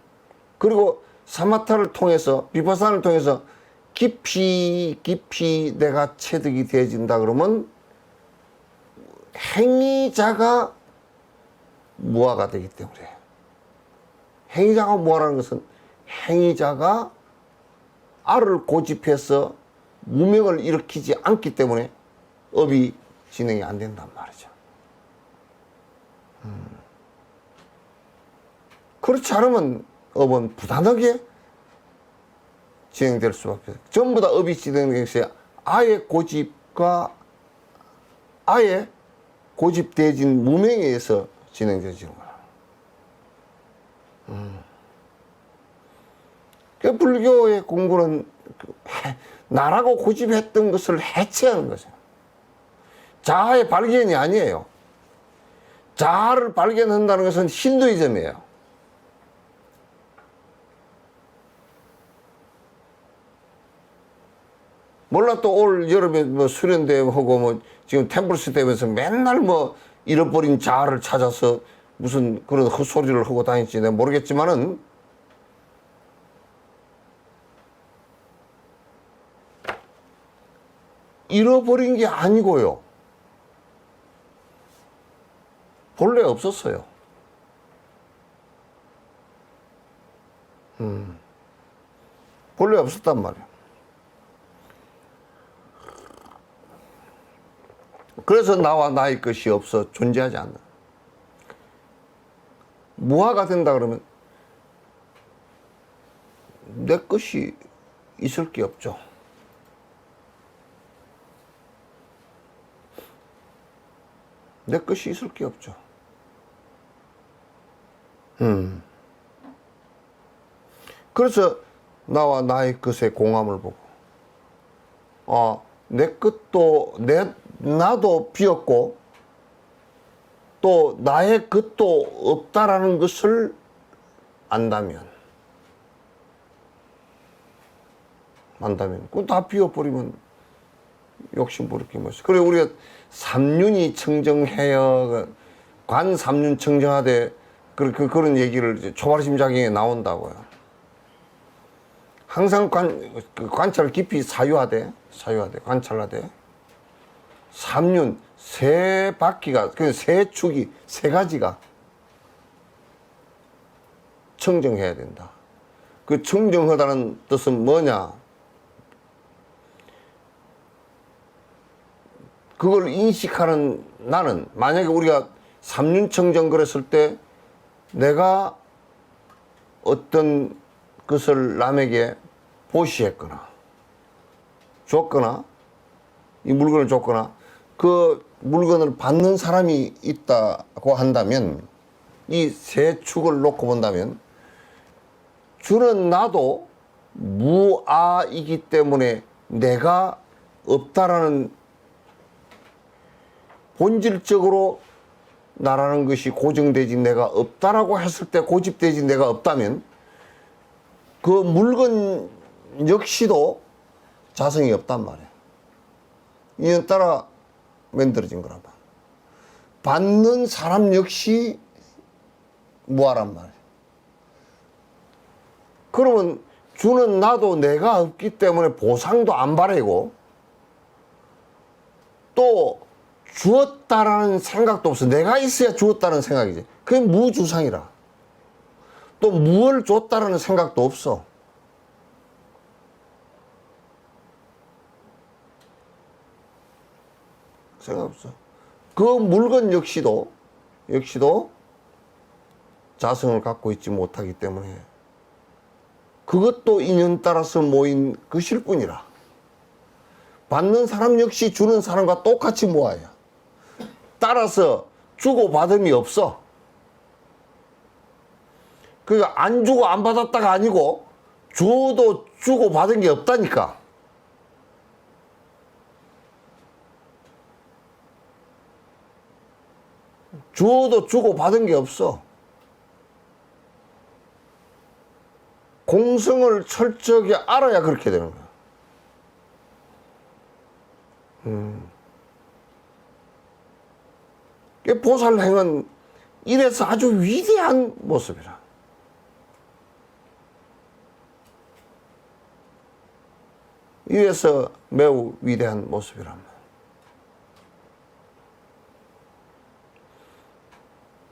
그리고 사마타를 통해서, 비파사나를 통해서 깊이 내가 체득이 되어진다 그러면 행위자가 무아가 되기 때문에, 행위자가 무아라는 것은 행위자가 알을 고집해서 무명을 일으키지 않기 때문에 업이 진행이 안 된단 말이죠. 그렇지 않으면 업은 부단하게 진행될 수밖에 없어요. 전부 다 업이 진행되는 것이 아예 고집되어진 무명에 의해서 진행되지는 거예요. 그 불교의 공부는 나라고 고집했던 것을 해체하는 거죠. 자아의 발견이 아니에요. 자아를 발견한다는 것은 힌두이즘이에요. 몰라 또 올 여름에 뭐 수련대회하고 뭐 지금 템플스 대회에서 맨날 뭐 잃어버린 자아를 찾아서 무슨 그런 헛소리를 하고 다닐지 내가 모르겠지만은 잃어버린 게 아니고요. 본래 없었어요. 본래 없었단 말이에요. 그래서 나와 나의 것이 없어 존재하지 않는. 무아가 된다 그러면 내 것이 있을 게 없죠. 내 것이 있을 게 없죠. 그래서 나와 나의 것의 공함을 보고, 내 것도, 나도 비었고, 또 나의 것도 없다라는 것을 안다면, 그거 다 비워버리면 욕심 부릴 게 뭐 있어. 그래, 우리가 삼륜이 청정해야, 관 삼륜 청정하되, 그런 얘기를 초발심자경에 나온다고요. 항상 관찰을 깊이 사유하되, 관찰하되, 삼륜, 세 바퀴가, 세 축이, 세 가지가 청정해야 된다. 그 청정하다는 뜻은 뭐냐? 그걸 인식하는 나는, 만약에 우리가 삼륜청정 그랬을 때 내가 어떤 것을 남에게 보시했거나 줬거나 이 물건을 줬거나 그 물건을 받는 사람이 있다고 한다면 이 세 축을 놓고 본다면 주는 나도 무아이기 때문에 내가 없다라는 본질적으로 나라는 것이 고정되지 내가 없다라고 했을 때 고집되지 내가 없다면 그 물건 역시도 자성이 없단 말이야. 이에 따라 만들어진 거란 말이야. 받는 사람 역시 무아란 말이야. 그러면 주는 나도 내가 없기 때문에 보상도 안 바라고 또 주었다라는 생각도 없어. 내가 있어야 주었다는 생각이지. 그게 무주상이라. 또 무엇을 줬다라는 생각도 없어. 생각 없어. 그 물건 역시도 자성을 갖고 있지 못하기 때문에 그것도 인연 따라서 모인 것일 뿐이라. 받는 사람 역시 주는 사람과 똑같이 모아야. 따라서 주고받음이 없어. 그러니까 안 주고 안 받았다가 아니고 주어도 주고받은 게 없다니까. 주어도 주고받은 게 없어. 공성을 철저하게 알아야 그렇게 되는 거야. 보살행은 이래서 아주 위대한 모습이라. 이래서 매우 위대한 모습이란 말이야.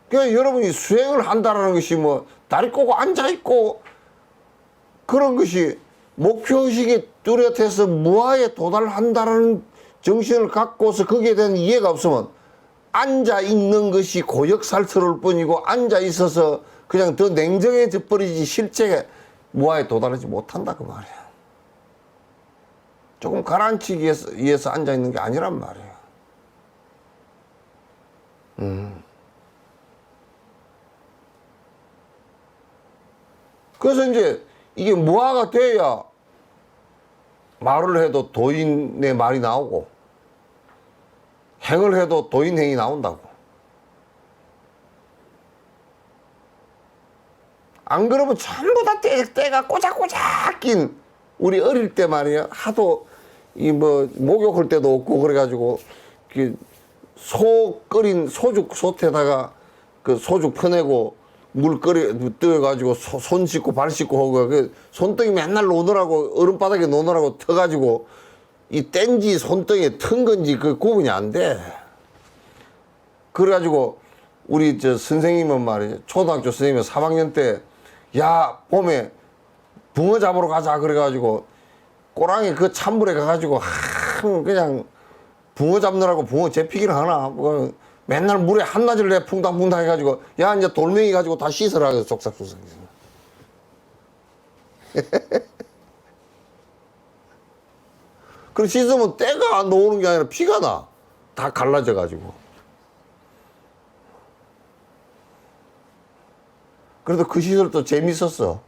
그러니까 여러분이 수행을 한다는 것이 뭐 다리 꼬고 앉아있고 그런 것이 목표의식이 뚜렷해서 무아에 도달한다는 정신을 갖고서 거기에 대한 이해가 없으면 앉아있는 것이 고역살스러울 뿐이고 앉아있어서 그냥 더 냉정해져 버리지 실제 무아에 도달하지 못한다 그 말이야. 조금 가라앉히기 위해서 앉아있는 게 아니란 말이야. 그래서 이제 이게 무화가 돼야 말을 해도 도인의 말이 나오고 행을 해도 도인행이 나온다고. 안 그러면 전부 다 때가 꼬작꼬작 낀 우리 어릴 때 말이야 하도 이 뭐 목욕할 때도 없고 그래가지고 소 끓인 소죽 솥에다가 그 소죽 퍼내고 물 뜨어가지고 손 씻고 발 씻고 하고 그 손등이 맨날 노느라고 얼음바닥에 노느라고 터가지고 이 땐지 손등에 튼 건지 그 구분이 안 돼. 그래가지고 우리 저 선생님은 말이야 초등학교 선생님은 3학년 때 야 봄에 붕어 잡으러 가자 그래가지고 꼬랑이 그 찬물에 가가지고 그냥 붕어 잡느라고 붕어 잡히기를 하나 뭐 맨날 물에 한낮을 내 풍당풍당 해가지고 야 이제 돌멩이 가지고 다 씻으라 그래서 쏙싹쏙싹 그리고 씻으면 때가 안 나오는 게 아니라 피가 나 다 갈라져 가지고 그래도 그 시절도 재밌었어.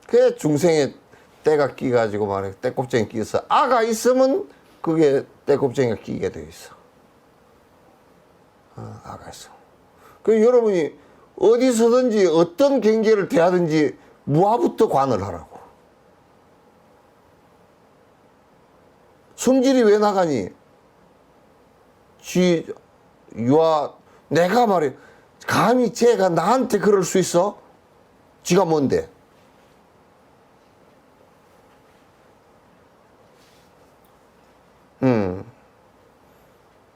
그게 중생에 때가 끼가지고 말해 때꼽쟁이 끼어서 아가 있으면 그게 때꼽쟁이가 끼게 돼 있어. 아가 있어. 그 여러분이 어디서든지 어떤 경계를 대하든지 무아부터 관을 하라고. 성질이 왜 나가니? 유아 내가 말해 감히 쟤가 나한테 그럴 수 있어? 지가 뭔데?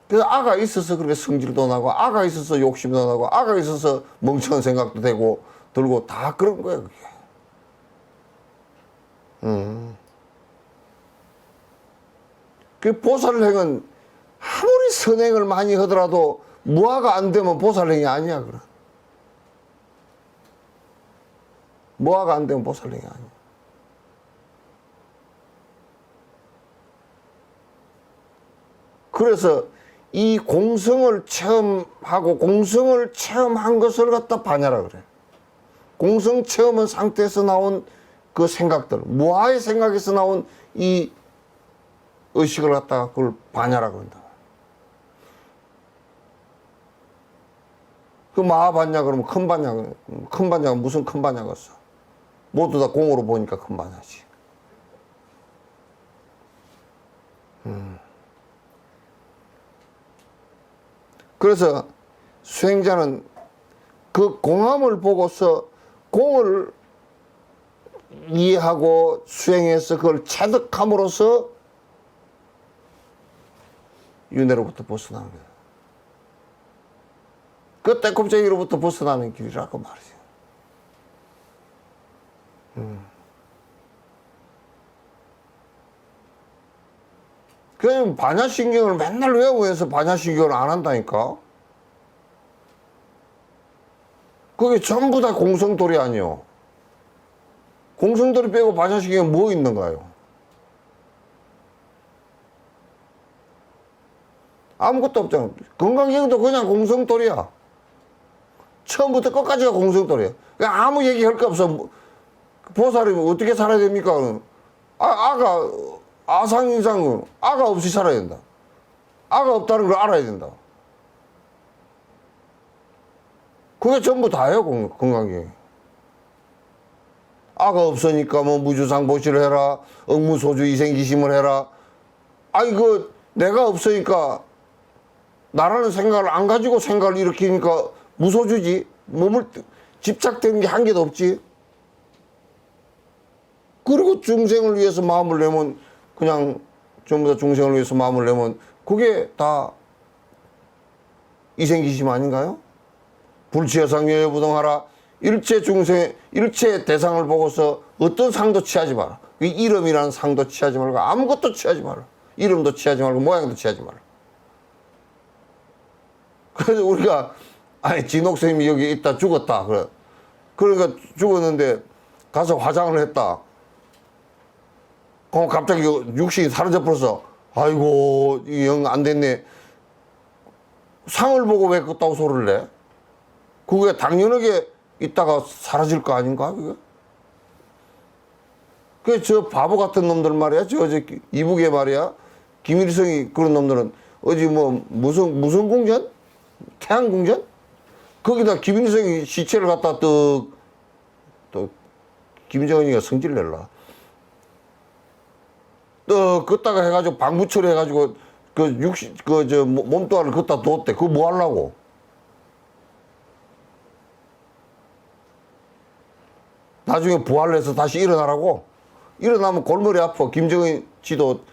그래서 아가 있어서 그렇게 성질도 나고 아가 있어서 욕심도 나고 아가 있어서 멍청한 생각도 되고 들고 다 그런 거야 그게. 그 보살행은 아무리 선행을 많이 하더라도 무아가 안 되면 보살행이 아니야 그래. 무아가 안 되면 보살행이 아니야. 그래서 이 공성을 체험하고 공성을 체험한 것을 갖다 반야라 그래. 공성 체험한 상태에서 나온 그 생각들, 무아의 생각에서 나온 이 의식을 갖다가 그걸 반야라 그런다. 그 마하반야 그러면 큰 반야, 큰 반야가 무슨 큰 반야가 있어? 모두 다 공으로 보니까 큰 반야지. 그래서 수행자는 그 공함을 보고서 공을 이해하고 수행해서 그걸 체득함으로써 윤회로부터 벗어나는 거야. 그 때꼽쟁이로부터 벗어나는 길이라고 말이지. 그냥 반야신경을 맨날 외우고 해서 반야신경을 안 한다니까. 그게 전부 다 공성돌이 아니요. 공성돌이 빼고 반야신경에 뭐 있는가요? 아무것도 없잖아. 건강경도 그냥 공성돌이야. 처음부터 끝까지가 공성돌이야. 그냥 아무 얘기할 거 없어. 보살이 어떻게 살아야 됩니까? 아가 아상인상 아가 없이 살아야 된다. 아가 없다는 걸 알아야 된다. 그게 전부 다예요, 건강경이. 아가 없으니까 뭐 무주상보시를 해라, 억무소주 이생기심을 해라. 아니 내가 없으니까 나라는 생각을 안 가지고 생각을 일으키니까 무소주지. 몸을 집착되는 게 한 개도 없지. 그리고 중생을 위해서 마음을 내면 그냥 전부 다 중생을 위해서 마음을 내면 그게 다 이생기심 아닌가요? 불치여상여여부동하라. 일체 중생, 일체 대상을 보고서 어떤 상도 취하지 마라. 이름이라는 상도 취하지 말고 아무것도 취하지 마라. 이름도 취하지 말고 모양도 취하지 마라. 그래서 우리가 아니 진옥스님이 여기 있다 죽었다 그래. 그러니까 죽었는데 가서 화장을 했다. 그럼 갑자기 육신이 사라져 버렸어. 아이고 영 안 됐네. 상을 보고 왜 그따고 소리를 내? 그게 당연하게 있다가 사라질 거 아닌가, 그게? 저 바보 같은 놈들 말이야. 저 이북에 말이야. 김일성이 그런 놈들은 어디 뭐 무슨 궁전? 태양궁전? 거기다 김일성이 시체를 갖다 또 김정은이가 성질 낼라. 또 걷다가 해가지고 방부 처리해가지고 몸뚱아리를 걷다 뒀대. 그거 뭐 하려고? 나중에 부활해서 다시 일어나라고? 일어나면 골머리 아파. 김정은 지도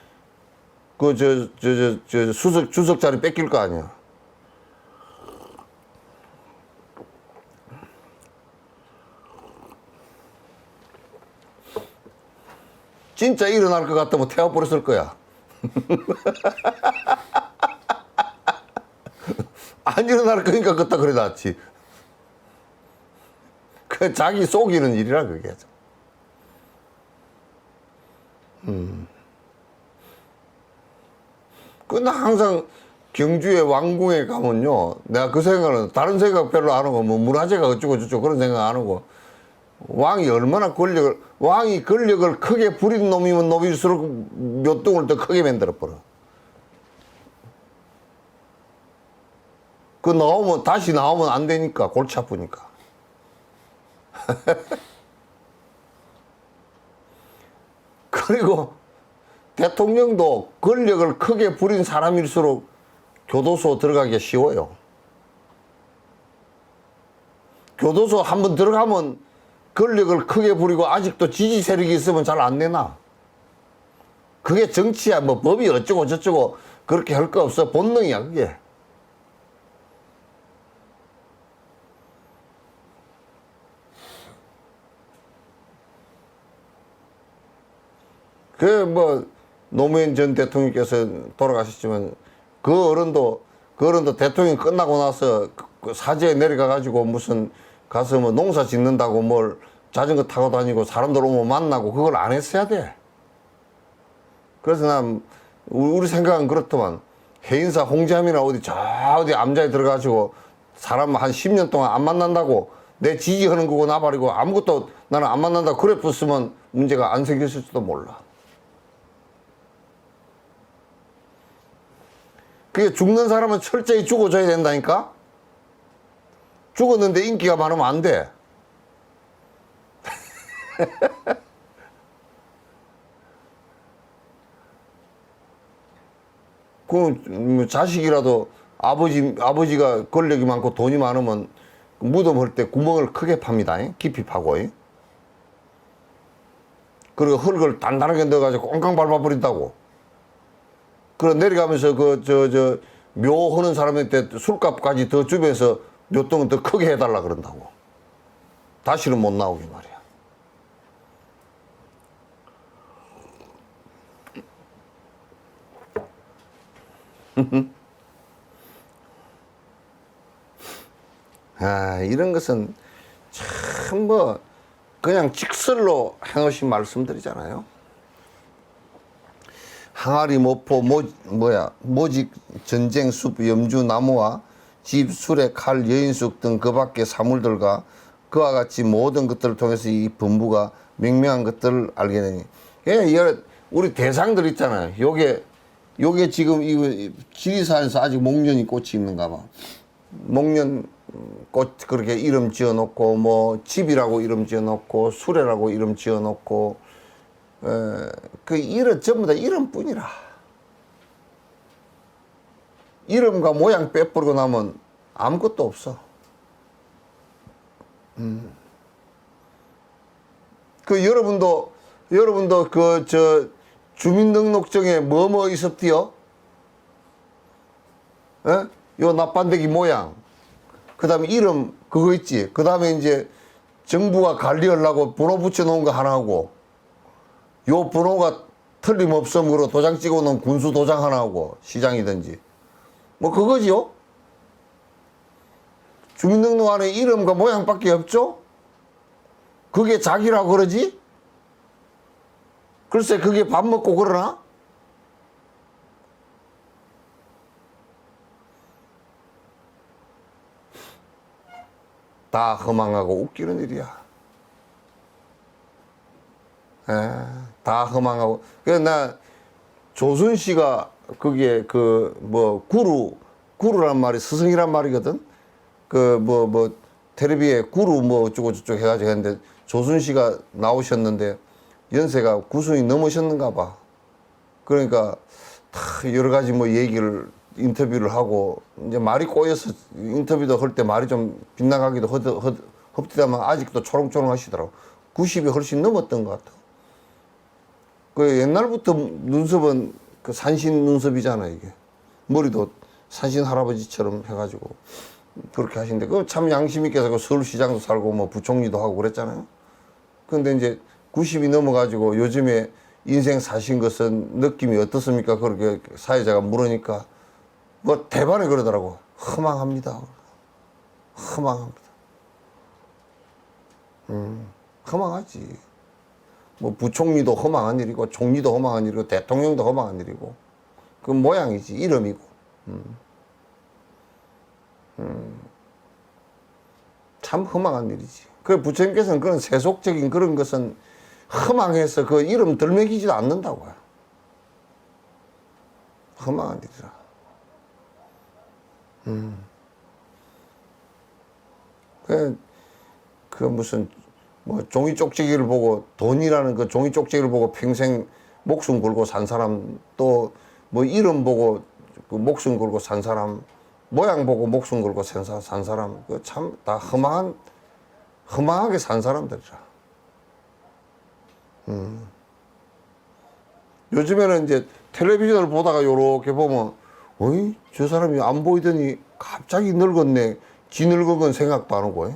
주석 자리 뺏길 거 아니야. 진짜 일어날 것 같으면 태워버렸을 거야. 안 일어날 거니까 그따 그래 놨지. 그 자기 속이는 일이라 그게. 나 항상 경주의 왕궁에 가면요, 내가 그 생각은 다른 생각 별로 안 하고 뭐 문화재가 어쩌고 저쩌고 그런 생각 안 하고, 왕이 얼마나 왕이 권력을 크게 부린 놈이면 놈일수록 몇 동을 더 크게 만들어버려. 다시 나오면 안 되니까, 골치 아프니까. 그리고 대통령도 권력을 크게 부린 사람일수록 교도소 들어가기가 쉬워요. 교도소 한번 들어가면 권력을 크게 부리고 아직도 지지 세력이 있으면 잘 안 내놔. 그게 정치야. 뭐 법이 어쩌고 저쩌고 그렇게 할 거 없어. 본능이야, 그게. 노무현 전 대통령께서 돌아가셨지만 그 어른도 대통령이 끝나고 나서 그 사제에 내려가가지고 무슨 가서 뭐 농사 짓는다고 뭘 자전거 타고 다니고 사람들 오면 만나고 그걸 안 했어야 돼. 그래서 난 우리 생각은 그렇더만 해인사 홍지함이나 어디 암자에 들어가가지고 사람 한 10년 동안 안 만난다고 내 지지하는 거고 나발이고 아무것도 나는 안 만난다고 그래 붙으면 문제가 안 생겼을지도 몰라. 그게 죽는 사람은 철저히 죽어줘야 된다니까? 죽었는데 인기가 많으면 안 돼. 자식이라도 아버지가 권력이 많고 돈이 많으면 무덤 할 때 구멍을 크게 팝니다. 깊이 파고. 그리고 흙을 단단하게 넣어가지고 꽁꽁 밟아버린다고. 그래 내려가면서 묘 하는 사람한테 술값까지 더 주면서 묘똥은 더 크게 해달라 그런다고. 다시는 못 나오게 말이야. 이런 것은 참 그냥 직설로 해놓으신 말씀들이잖아요. 항아리, 모포, 모직, 전쟁, 숲, 염주, 나무와 집, 수레, 칼, 여인숙 등 그 밖의 사물들과 그와 같이 모든 것들을 통해서 이 범부가 명명한 것들을 알게 되니. 우리 대상들 있잖아요. 요게 지금 이 지리산에서 아직 목련이 꽃이 있는가 봐. 목련 꽃 그렇게 이름 지어 놓고, 뭐 집이라고 이름 지어 놓고, 수레라고 이름 지어 놓고, 이름 전부 다 이름뿐이라. 이름과 모양 빼버리고 나면 아무것도 없어. 여러분도 주민등록증에 뭐뭐 있었디요? 요 납반대기 모양. 그 다음에 이름 그거 있지. 그 다음에 이제 정부가 관리하려고 번호 붙여놓은 거 하나 하고, 요 번호가 틀림없음으로 도장 찍어놓은 군수 도장 하나 하고, 시장이든지. 뭐 그거지요? 주민등록 안에 이름과 모양밖에 없죠? 그게 자기라고 그러지? 글쎄 그게 밥 먹고 그러나? 다 허망하고 웃기는 일이야. 다 허망하고. 그래서 나 조순 씨가 거기에 그 뭐 구루란 말이 스승이란 말이거든. 그 텔레비에 구루 뭐 어쩌고 저쩌고 해가지고 했는데 조순 씨가 나오셨는데 연세가 9순이 넘으셨는가 봐. 그러니까 다 여러 가지 뭐 얘기를 인터뷰를 하고 이제 말이 꼬여서 인터뷰도 할 때 말이 좀 빗나가기도 헛디다만 아직도 초롱초롱 하시더라고. 90이 훨씬 넘었던 것 같아. 그 옛날부터 눈썹은 그 산신 눈썹이잖아, 이게. 머리도 산신 할아버지처럼 해가지고 그렇게 하시는데 그 참 양심 있게 해서 서울시장도 살고 뭐 부총리도 하고 그랬잖아요. 근데 이제 90이 넘어가지고 요즘에 인생 사신 것은 느낌이 어떻습니까? 그렇게 사회자가 물으니까 뭐 대반에 그러더라고. 허망합니다. 허망합니다. 허망하지. 뭐 부총리도 허망한 일이고 총리도 허망한 일이고 대통령도 허망한 일이고 그 모양이지. 이름이고. 참 허망한 일이지. 그 부처님께서는 그런 세속적인 그런 것은 허망해서 그 이름 덜 매기지도 않는다고요. 허망한 일이라. 그 무슨 뭐 종이 쪽지기를 보고 돈이라는 그 종이 쪽지기를 보고 평생 목숨 걸고 산 사람 또 뭐 이름 보고 그 목숨 걸고 산 사람 모양 보고 목숨 걸고 산 사람 그 참 다 허망하게 산 사람들이라. 요즘에는 이제 텔레비전을 보다가 요렇게 보면 어이 저 사람이 안 보이더니 갑자기 늙었네. 지 늙은 건 생각도 안 하고.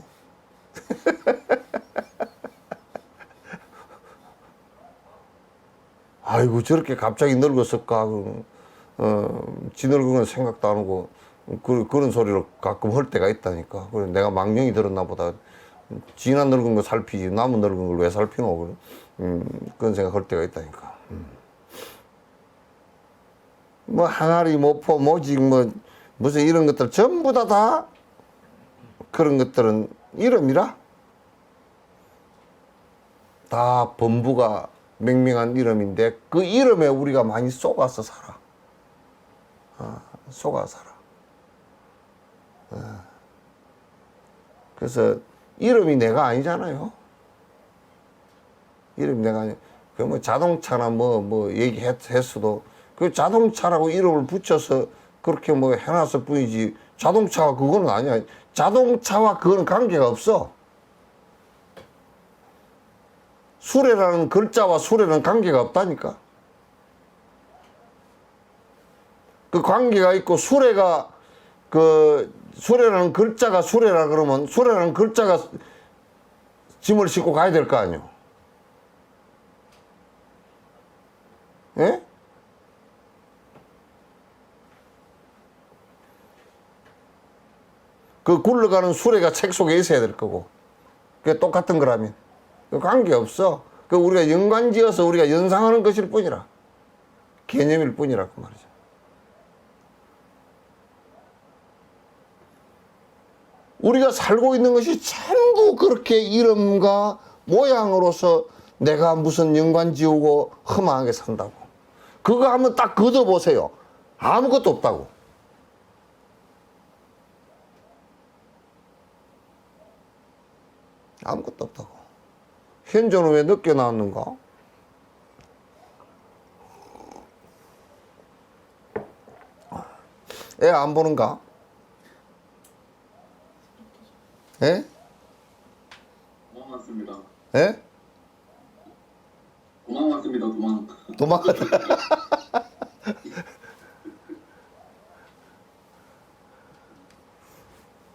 아이고 저렇게 갑자기 늙었을까. 지 늙은 건 생각도 안 하고 그런 소리를 가끔 할 때가 있다니까. 그래 내가 망령이 들었나 보다. 지나 늙은 거 살피지 남은 늙은 걸 왜 살피노. 그런 생각 할 때가 있다니까. 뭐 항아리 모포 모직 뭐 무슨 이런 것들 전부 다 그런 것들은 이름이라 다 범부가 맹명한 이름인데 그 이름에 우리가 많이 속아서 살아. 속아서 살아. 그래서 이름이 내가 아니잖아요. 이름이 내가 아니. 그 뭐 자동차나 뭐 얘기했어도 그 자동차라고 이름을 붙여서 그렇게 뭐 해놨을 뿐이지 자동차가 그거는 아니야. 자동차와 그거는 관계가 없어. 수레라는 글자와 수레는 관계가 없다니까. 그 관계가 있고 수레가 그 수레라는 글자가 수레라 그러면 수레라는 글자가 짐을 싣고 가야 될 거 아니오. 예? 그 굴러가는 수레가 책 속에 있어야 될 거고. 그게 똑같은 거라면. 그 관계 없어. 그 우리가 연관지어서 우리가 연상하는 것일 뿐이라. 개념일 뿐이라 그 말이죠. 우리가 살고 있는 것이 전부 그렇게 이름과 모양으로서 내가 무슨 연관 지우고 허망하게 산다고. 그거 한번 딱 걷어보세요. 아무것도 없다고. 아무것도 없다고. 현조는 왜 늦게 나왔는가? 애 안 보는가? 예? 도망 왔습니다. 예? 도망 왔습니다. 도망. 도망갔다.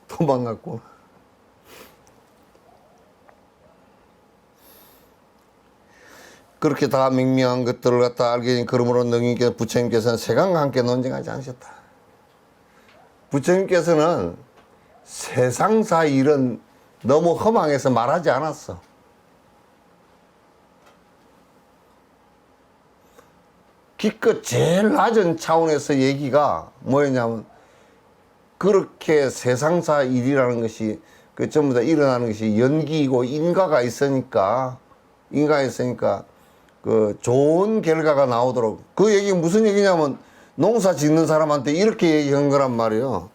도망갔고. 그렇게 다 명명한 것들을 갖다 알게 된 그러므로 능인께서 부처님께서는 세간과 함께 논쟁하지 않으셨다. 부처님께서는 세상사 일은 너무 허망해서 말하지 않았어. 기껏 제일 낮은 차원에서 얘기가 뭐였냐면 그렇게 세상사 일이라는 것이 그 전부 다 일어나는 것이 연기이고 인과가 있으니까 그 좋은 결과가 나오도록 그 얘기 무슨 얘기냐면 농사 짓는 사람한테 이렇게 얘기한 거란 말이에요.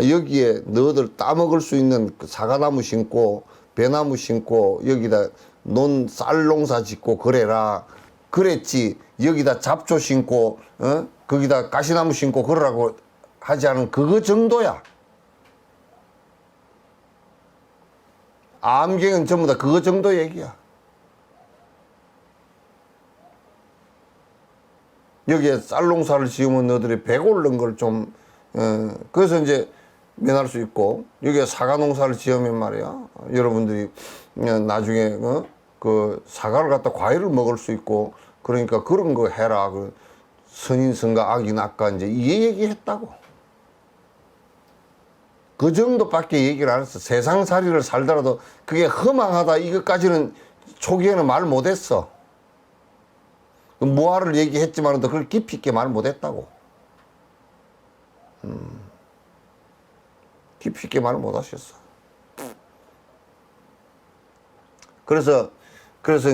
여기에 너희들 따먹을 수 있는 그 사과나무 심고 배나무 심고 여기다 쌀 농사 짓고 그래라. 그랬지 여기다 잡초 심고 거기다 가시나무 심고 그러라고 하지 않은 그거 정도야. 암경은 전부 다 그거 정도 얘기야. 여기에 쌀 농사를 지으면 너희들이 배 오른 걸 좀, 그래서 이제 면할 수 있고, 여기에 사과 농사를 지으면 말이야. 여러분들이 나중에, 그 사과를 갖다 과일을 먹을 수 있고, 그러니까 그런 거 해라. 그 선인성과 악인악과 이제 이 얘기했다고. 그 정도밖에 얘기를 안 했어. 세상살이를 살더라도 그게 허망하다 이것까지는 초기에는 말 못했어. 무화를 얘기했지만 그걸 깊이 있게 말 못했다고. 깊이 있게 말 못하셨어. 그래서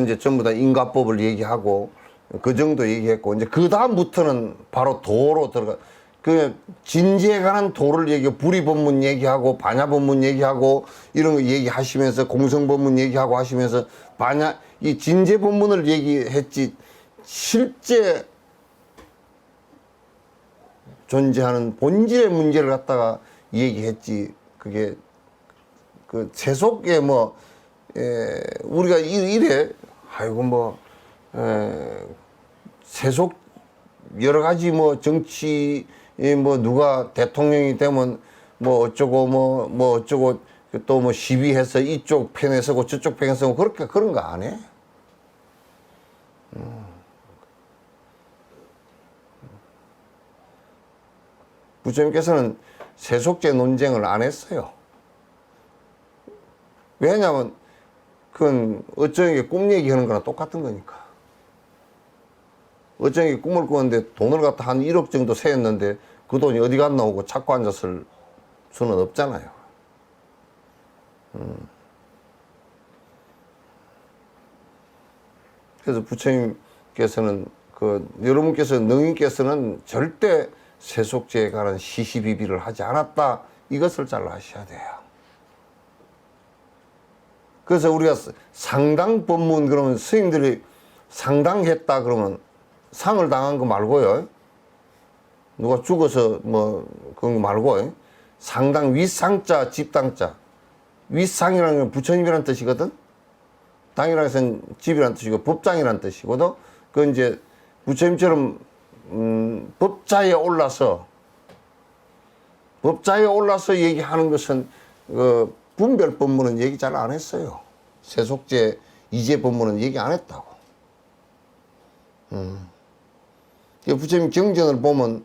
이제 전부 다 인과법을 얘기하고 그 정도 얘기했고 이제 그 다음부터는 바로 도로 들어가. 그 진지에 관한 도를 얘기하고 불의법문 얘기하고 반야법문 얘기하고 이런 거 얘기하시면서 공성법문 얘기하고 하시면서 이 진제법문을 얘기했지 실제 존재하는 본질의 문제를 갖다가 얘기했지. 그게 그 세속에 우리가 이래 아이고 세속 여러 가지 정치 누가 대통령이 되면 어쩌고 어쩌고 또 시비해서 이쪽 편에 서고 저쪽 편에 서고 그렇게 그런 거 안 해. 부처님께서는 세속제 논쟁을 안 했어요. 왜냐하면 그건 어쩌게 꿈 얘기하는 거나 똑같은 거니까. 어쩌게 꿈을 꾸었는데 돈을 갖다 한 1억 정도 세였는데 그 돈이 어디 갔나 오고 찾고 앉았을 수는 없잖아요. 그래서 부처님께서는 여러분께서 능인께서는 절대 세속제에 관한 시시비비를 하지 않았다. 이것을 잘 아셔야 돼요. 그래서 우리가 상당 법문 그러면 스님들이 상당했다 그러면 상을 당한 거 말고요. 누가 죽어서 그런 거 말고 상당 윗상자 집당자. 윗상이라는 건 부처님이라는 뜻이거든. 당이라는 것은 집이라는 뜻이고 법장이라는 뜻이거든. 그 이제 부처님처럼 법자에 올라서 얘기하는 것은 분별 법문은 얘기 잘 안 했어요. 세속제 이제 법문은 얘기 안 했다고. 부처님 경전을 보면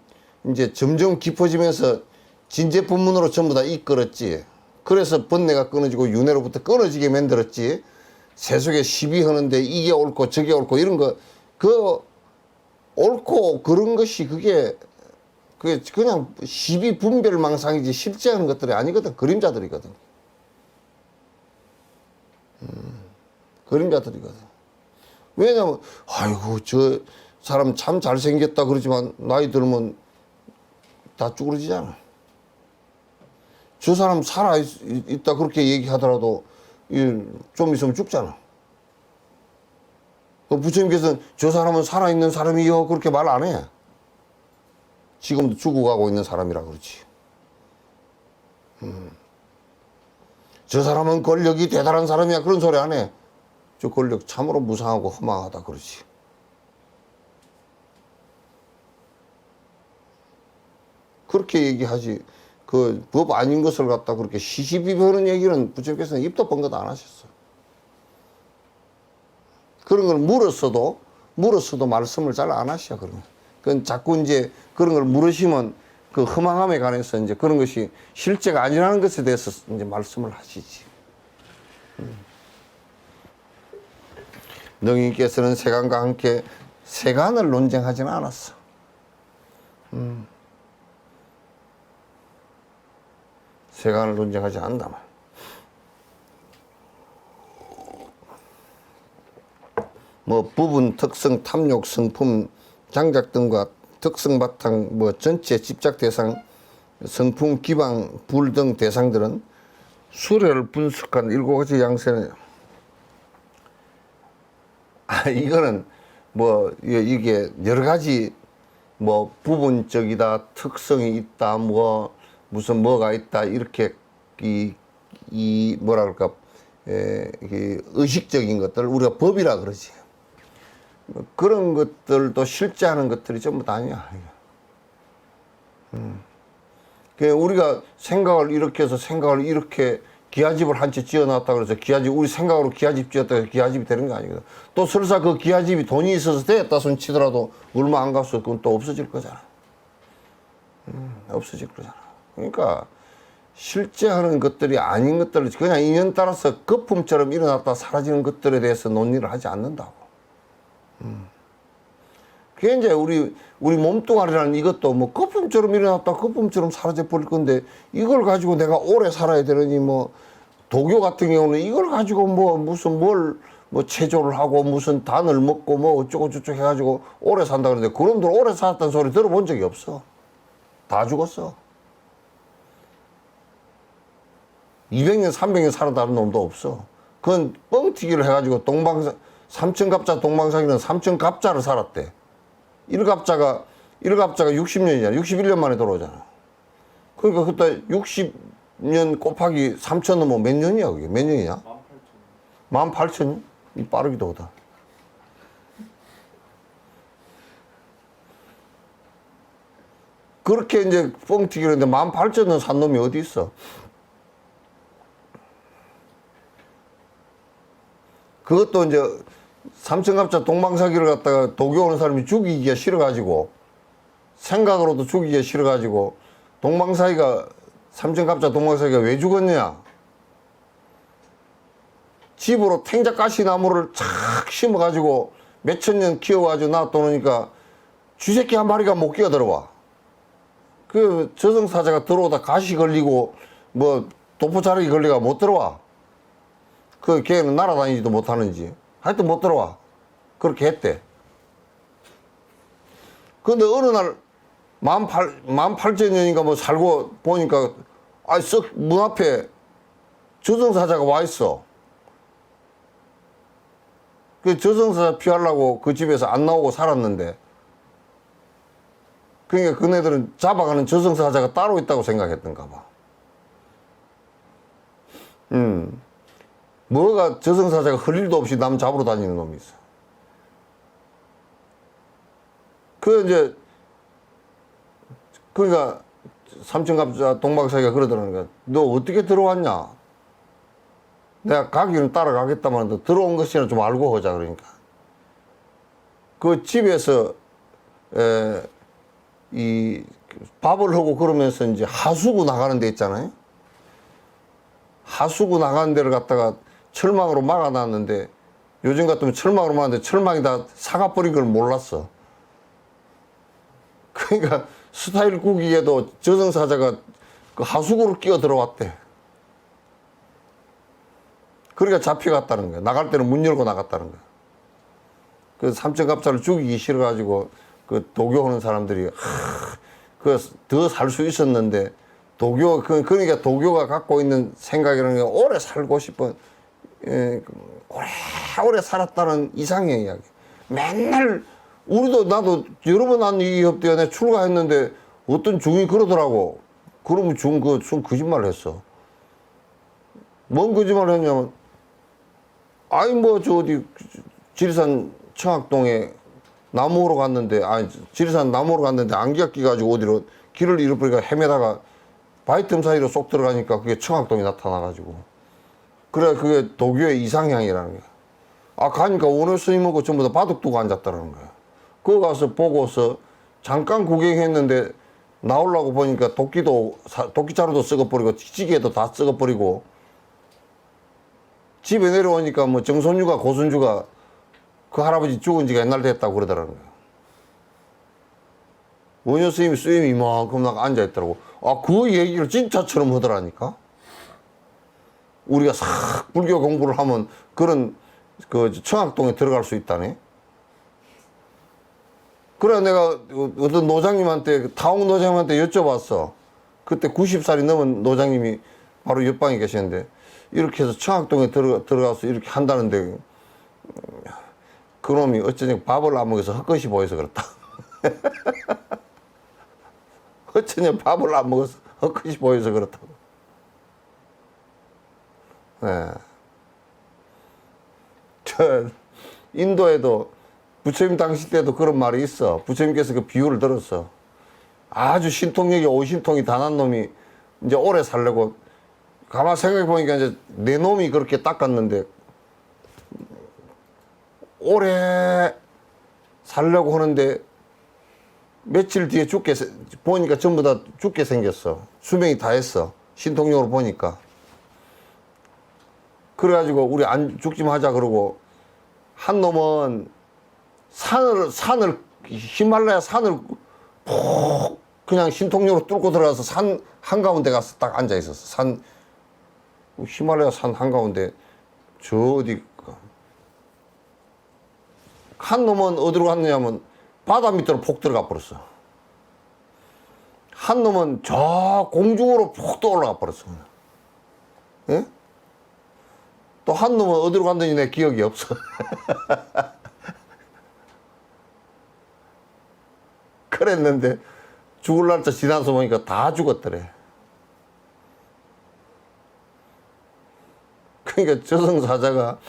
이제 점점 깊어지면서 진제 법문으로 전부 다 이끌었지. 그래서 번뇌가 끊어지고 윤회로부터 끊어지게 만들었지. 세속에 시비하는데 이게 옳고 저게 옳고 이런 거 옳고 그런 것이 그게 그냥 시비 분별망상이지 실제 하는 것들이 아니거든. 그림자들이거든. 그림자들이거든. 왜냐면 아이고 저 사람 참 잘생겼다 그러지만 나이 들면 다 쭈그러지잖아. 저 사람 살아있다 그렇게 얘기하더라도 좀 있으면 죽잖아. 부처님께서는 저 사람은 살아있는 사람이요 그렇게 말 안 해. 지금도 죽어가고 있는 사람이라 그러지. 저 사람은 권력이 대단한 사람이야 그런 소리 안 해. 저 권력 참으로 무상하고 허망하다 그러지. 그렇게 얘기하지. 그 법 아닌 것을 갖다 그렇게 시시비비하는 얘기는 부처님께서는 입도 번긋 안 하셨어. 그런 걸 물었어도 말씀을 잘 안 하셔, 그러면. 그건 자꾸 이제 그런 걸 물으시면 그 허망함에 관해서 이제 그런 것이 실제가 아니라는 것에 대해서 이제 말씀을 하시지. 능인께서는 세간과 함께 세간을 논쟁하지는 않았어. 세간을 논쟁하지 않는다 말. 뭐 부분 특성 탐욕 성품 장작 등과 특성 바탕 뭐 전체 집착 대상 성품 기방 불 등 대상들은 수례를 분석한 7가지 양세는 이거는 뭐 이게 여러 가지 뭐 부분적이다 특성이 있다 뭐 무슨 뭐가 있다 이렇게 이 뭐라 그럴까 의식적인 것들 우리가 법이라 그러지 그런 것들도 실제하는 것들이 전부 다 아니야. 우리가 생각을 이렇게 해서 생각을 이렇게 기와집을 한 채 지어놨다 그래서 기와집 우리 생각으로 기와집 지었다 해서 기와집이 되는 게 아니거든. 또 설사 그 기와집이 돈이 있어서 되었다 손 치더라도 얼마 안 갔어 그건 또 없어질 거잖아. 없어질 거잖아. 그러니까 실제 하는 것들이 아닌 것들을 그냥 인연 따라서 거품처럼 일어났다 사라지는 것들에 대해서 논의를 하지 않는다고. 그게 이제 우리 몸뚱아리라는 이것도 뭐 거품처럼 일어났다 거품처럼 사라져 버릴 건데 이걸 가지고 내가 오래 살아야 되느니 뭐 도교 같은 경우는 이걸 가지고 뭐 무슨 뭘 뭐 체조를 하고 무슨 단을 먹고 뭐 어쩌고 저쩌고 해가지고 오래 산다 그러는데 그놈들 오래 살았다는 소리 들어본 적이 없어. 다 죽었어. 200년 300년 살았다는 놈도 없어. 그건 뻥튀기를 해가지고 삼천갑자 동방사기는 삼천갑자를 살았대. 일갑자가 60년이잖아. 61년 만에 돌아오잖아. 그러니까 그때 60년 곱하기 3천은 뭐 몇 년이야 그게? 몇 년이냐? 18,000년? 빠르기도 하다. 그렇게 이제 뻥튀기를 했는데 18,000년 산 놈이 어디 있어? 그것도 이제 삼천갑자 동방사기를 갖다가 도교 오는 사람이 죽이기가 싫어가지고 생각으로도 죽이기가 싫어가지고 삼천갑자 동방사기가 왜 죽었냐? 집으로 탱자가시 나무를 착 심어가지고 몇천 년 키워가지고 놔둬놓으니까 쥐새끼 한 마리가 못 끼어들어와. 그 저승사자가 들어오다 가시 걸리고 뭐 도포자락이 걸리가 못 들어와. 그 걔는 날아다니지도 못하는지 하여튼 못 들어와. 그렇게 했대. 근데 어느 날 18,000년인가 뭐 살고 보니까 썩 문 앞에 저승사자가 와 있어. 그 저승사자 피하려고 그 집에서 안 나오고 살았는데 그러니까 그네들은 잡아가는 저승사자가 따로 있다고 생각했던가 봐. 뭐가 저승사자가 흘 일도 없이 남 잡으러 다니는 놈이 있어. 그러니까 삼천갑자 동방사기가 그러더라는 거야. 너 어떻게 들어왔냐? 내가 가기는 따라가겠다만 너 들어온 것이나 좀 알고 하자 그러니까. 그 집에서 이 밥을 하고 그러면서 이제 하수구 나가는 데 있잖아요. 하수구 나가는 데를 갖다가 철망으로 막아놨는데 요즘 같으면 철망으로 막았는데 철망이 다 사가버린 걸 몰랐어. 그러니까 스타일 구기에도 저승사자가 그 하수구를 끼어 들어왔대. 그러니까 잡혀갔다는 거야. 나갈 때는 문 열고 나갔다는 거야. 그 삼천갑자를 죽이기 싫어가지고 그 도교하는 사람들이 그 더 살 수 있었는데 그러니까 도교가 갖고 있는 생각이라는 게 오래 살고 싶은 오래 살았다는 이상의 이야기. 맨날 나도 여러 번 한 이 협대원에 출가했는데 어떤 중이 그러더라고. 그러면 중 거짓말을 했어. 뭔 거짓말을 했냐면 어디 지리산 청학동에 나무로 갔는데 지리산 나무로 갔는데 안개가 끼가지고 어디로 길을 잃어버리니까 헤매다가 바위틈 사이로 쏙 들어가니까 그게 청학동이 나타나가지고 그래 그게 도교의 이상향이라는 거야. 가니까 원효 스님하고 전부 다 바둑 두고 앉았다는 거야. 그거 가서 보고서 잠깐 구경했는데 나오려고 보니까 도끼자루도 썩어버리고 찌개도 다 썩어버리고 집에 내려오니까 뭐 정손주가 고손주가 그 할아버지 죽은 지가 옛날 됐다고 그러더라는 거야. 원효 스님이 수임이 이만큼 앉아있더라고. 그 얘기를 진짜처럼 하더라니까. 우리가 싹 불교 공부를 하면 그런 그 청학동에 들어갈 수 있다네. 그래 내가 어떤 노장님한테 타옥 노장님한테 여쭤봤어. 그때 90살이 넘은 노장님이 바로 옆방에 계셨는데 이렇게 해서 청학동에 들어가서 이렇게 한다는데 그놈이 어쩌냐 밥을 안 먹어서 헛것이 보여서 그렇다. 어쩌냐 밥을 안 먹어서 헛것이 보여서 그렇다고. 네. 저 인도에도 부처님 당시 때도 그런 말이 있어. 부처님께서 그 비유를 들었어. 아주 신통력이 오신통이 다 난 놈이 이제 오래 살려고 가만 생각해 보니까 이제 내 놈이 그렇게 닦았는데 오래 살려고 하는데 며칠 뒤에 보니까 전부 다 죽게 생겼어. 수명이 다 했어. 신통력으로 보니까. 그래가지고 우리 안 죽지 하자 그러고 한 놈은 산을 히말라야 산을 푹 그냥 신통력으로 뚫고 들어가서 산 한가운데 가서 딱 앉아 있었어. 히말라야 산 한가운데 저 어디 한 놈은 어디로 갔느냐면 바다 밑으로 폭 들어가 버렸어. 한 놈은 저 공중으로 푹 떠올라가 버렸어. 예? 또 한 놈은 어디로 갔는지 내 기억이 없어. 그랬는데 죽을 날짜 지나서 보니까 다 죽었더래. 그러니까 저승사자가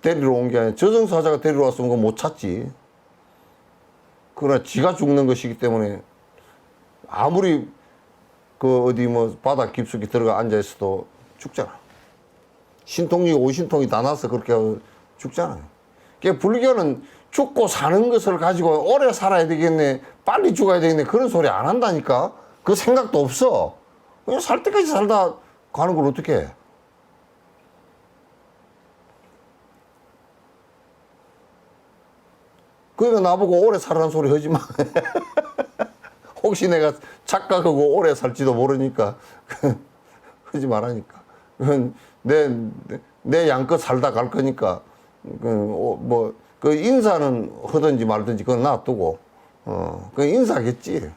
데리러 온 게 아니라 저승사자가 데리러 왔으면 그거 못 찾지. 그러나 지가 죽는 것이기 때문에 아무리 그 어디 뭐 바다 깊숙이 들어가 앉아 있어도 죽잖아. 신통력이 오신통이 다 나서 그렇게 죽잖아요. 그러니까 불교는 죽고 사는 것을 가지고 오래 살아야 되겠네, 빨리 죽어야 되겠네, 그런 소리 안 한다니까. 그 생각도 없어. 그냥 살 때까지 살다 가는 걸 어떻게 해. 그러니까 나보고 오래 살라는 소리 하지 마. 혹시 내가 착각하고 오래 살지도 모르니까 하지 말라니까. 내 양껏 살다 갈 거니까 그 인사는 하든지 말든지 그건 놔두고 그 인사겠지.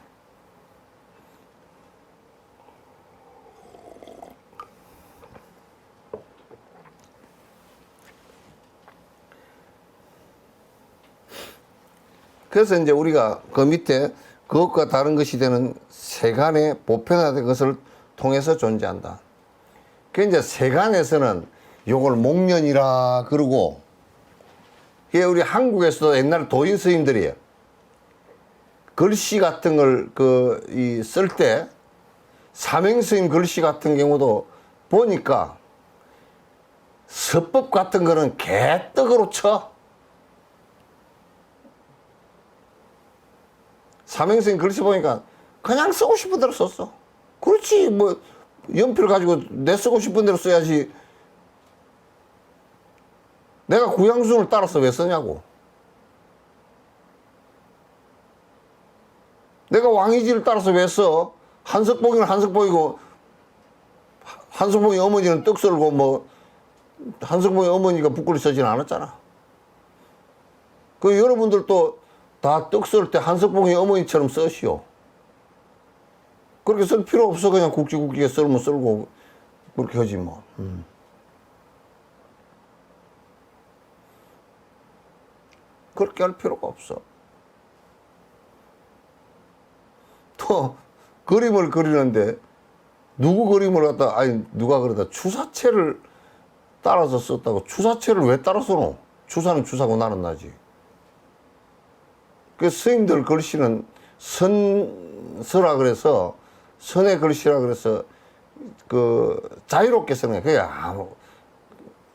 그래서 이제 우리가 그 밑에 그것과 다른 것이 되는 세간의 보편화된 것을 통해서 존재한다. 그 이제 세간에서는 요걸 목련이라 그러고, 이게 우리 한국에서도 옛날 도인 스님들이 글씨 같은 걸 쓸 때 사명 스님 글씨 같은 경우도 보니까 서법 같은 거는 개떡으로 쳐. 사명 스님 글씨 보니까 그냥 쓰고 싶은 대로 썼어. 그렇지, 뭐 연필 가지고 내 쓰고 싶은 대로 써야지. 내가 구양순을 따라서 왜 쓰냐고. 내가 왕이지를 따라서 왜 써? 한석봉이는 한석봉이고, 한석봉이 어머니는 떡 썰고, 뭐, 한석봉이 어머니가 북글을 쓰지는 않았잖아. 그 여러분들도 다 떡 썰 때 한석봉이 어머니처럼 쓰시오. 그렇게 쓸 필요 없어. 그냥 굵직굵직하게 썰면 썰고, 그렇게 하지 뭐. 그렇게 할 필요가 없어. 또 그림을 그리는데 누구 그림을 갖다, 아니 누가 그러다 추사체를 따라서 썼다고. 추사체를 왜 따라 써노? 추사는 추사고 나는 나지. 그 스님들 글씨는 선서라 그래서, 선의 글씨라 그래서 그 자유롭게 쓰는 거야. 그냥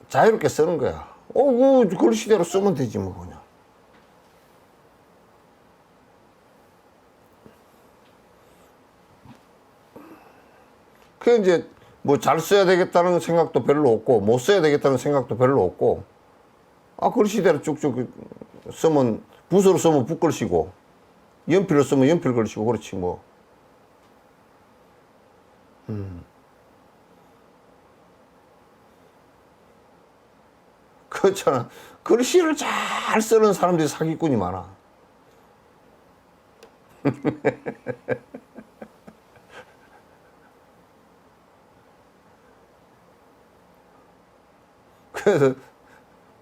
자유롭게 쓰는 거야. 그 글씨대로 쓰면 되지 뭐 그냥. 그 이제 뭐 잘 써야 되겠다는 생각도 별로 없고, 못 써야 되겠다는 생각도 별로 없고, 글씨대로 쭉쭉 쓰면, 붓으로 쓰면 붓글씨고, 연필로 쓰면 연필 글씨고, 그렇지 뭐. 그렇잖아. 글씨를 잘 쓰는 사람들이 사기꾼이 많아. 그래서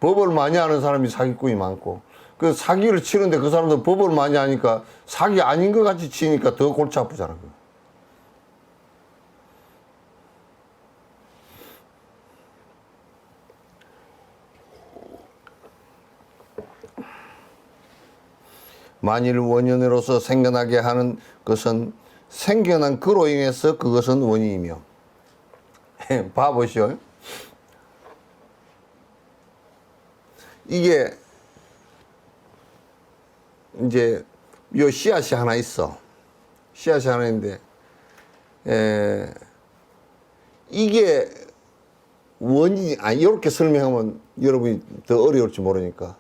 법을 많이 하는 사람이 사기꾼이 많고, 그 사기를 치는데 그 사람들 법을 많이 하니까 사기 아닌 것 같이 치니까 더 골치 아프잖아. 만일 원인으로서 생겨나게 하는 것은 생겨난 그로 인해서 그것은 원인이며. 봐보시오. 이게 이제 요 씨앗이 하나 있어. 씨앗이 하나 있는데 이게 원인이 아니, 이렇게 설명하면 여러분이 더 어려울지 모르니까,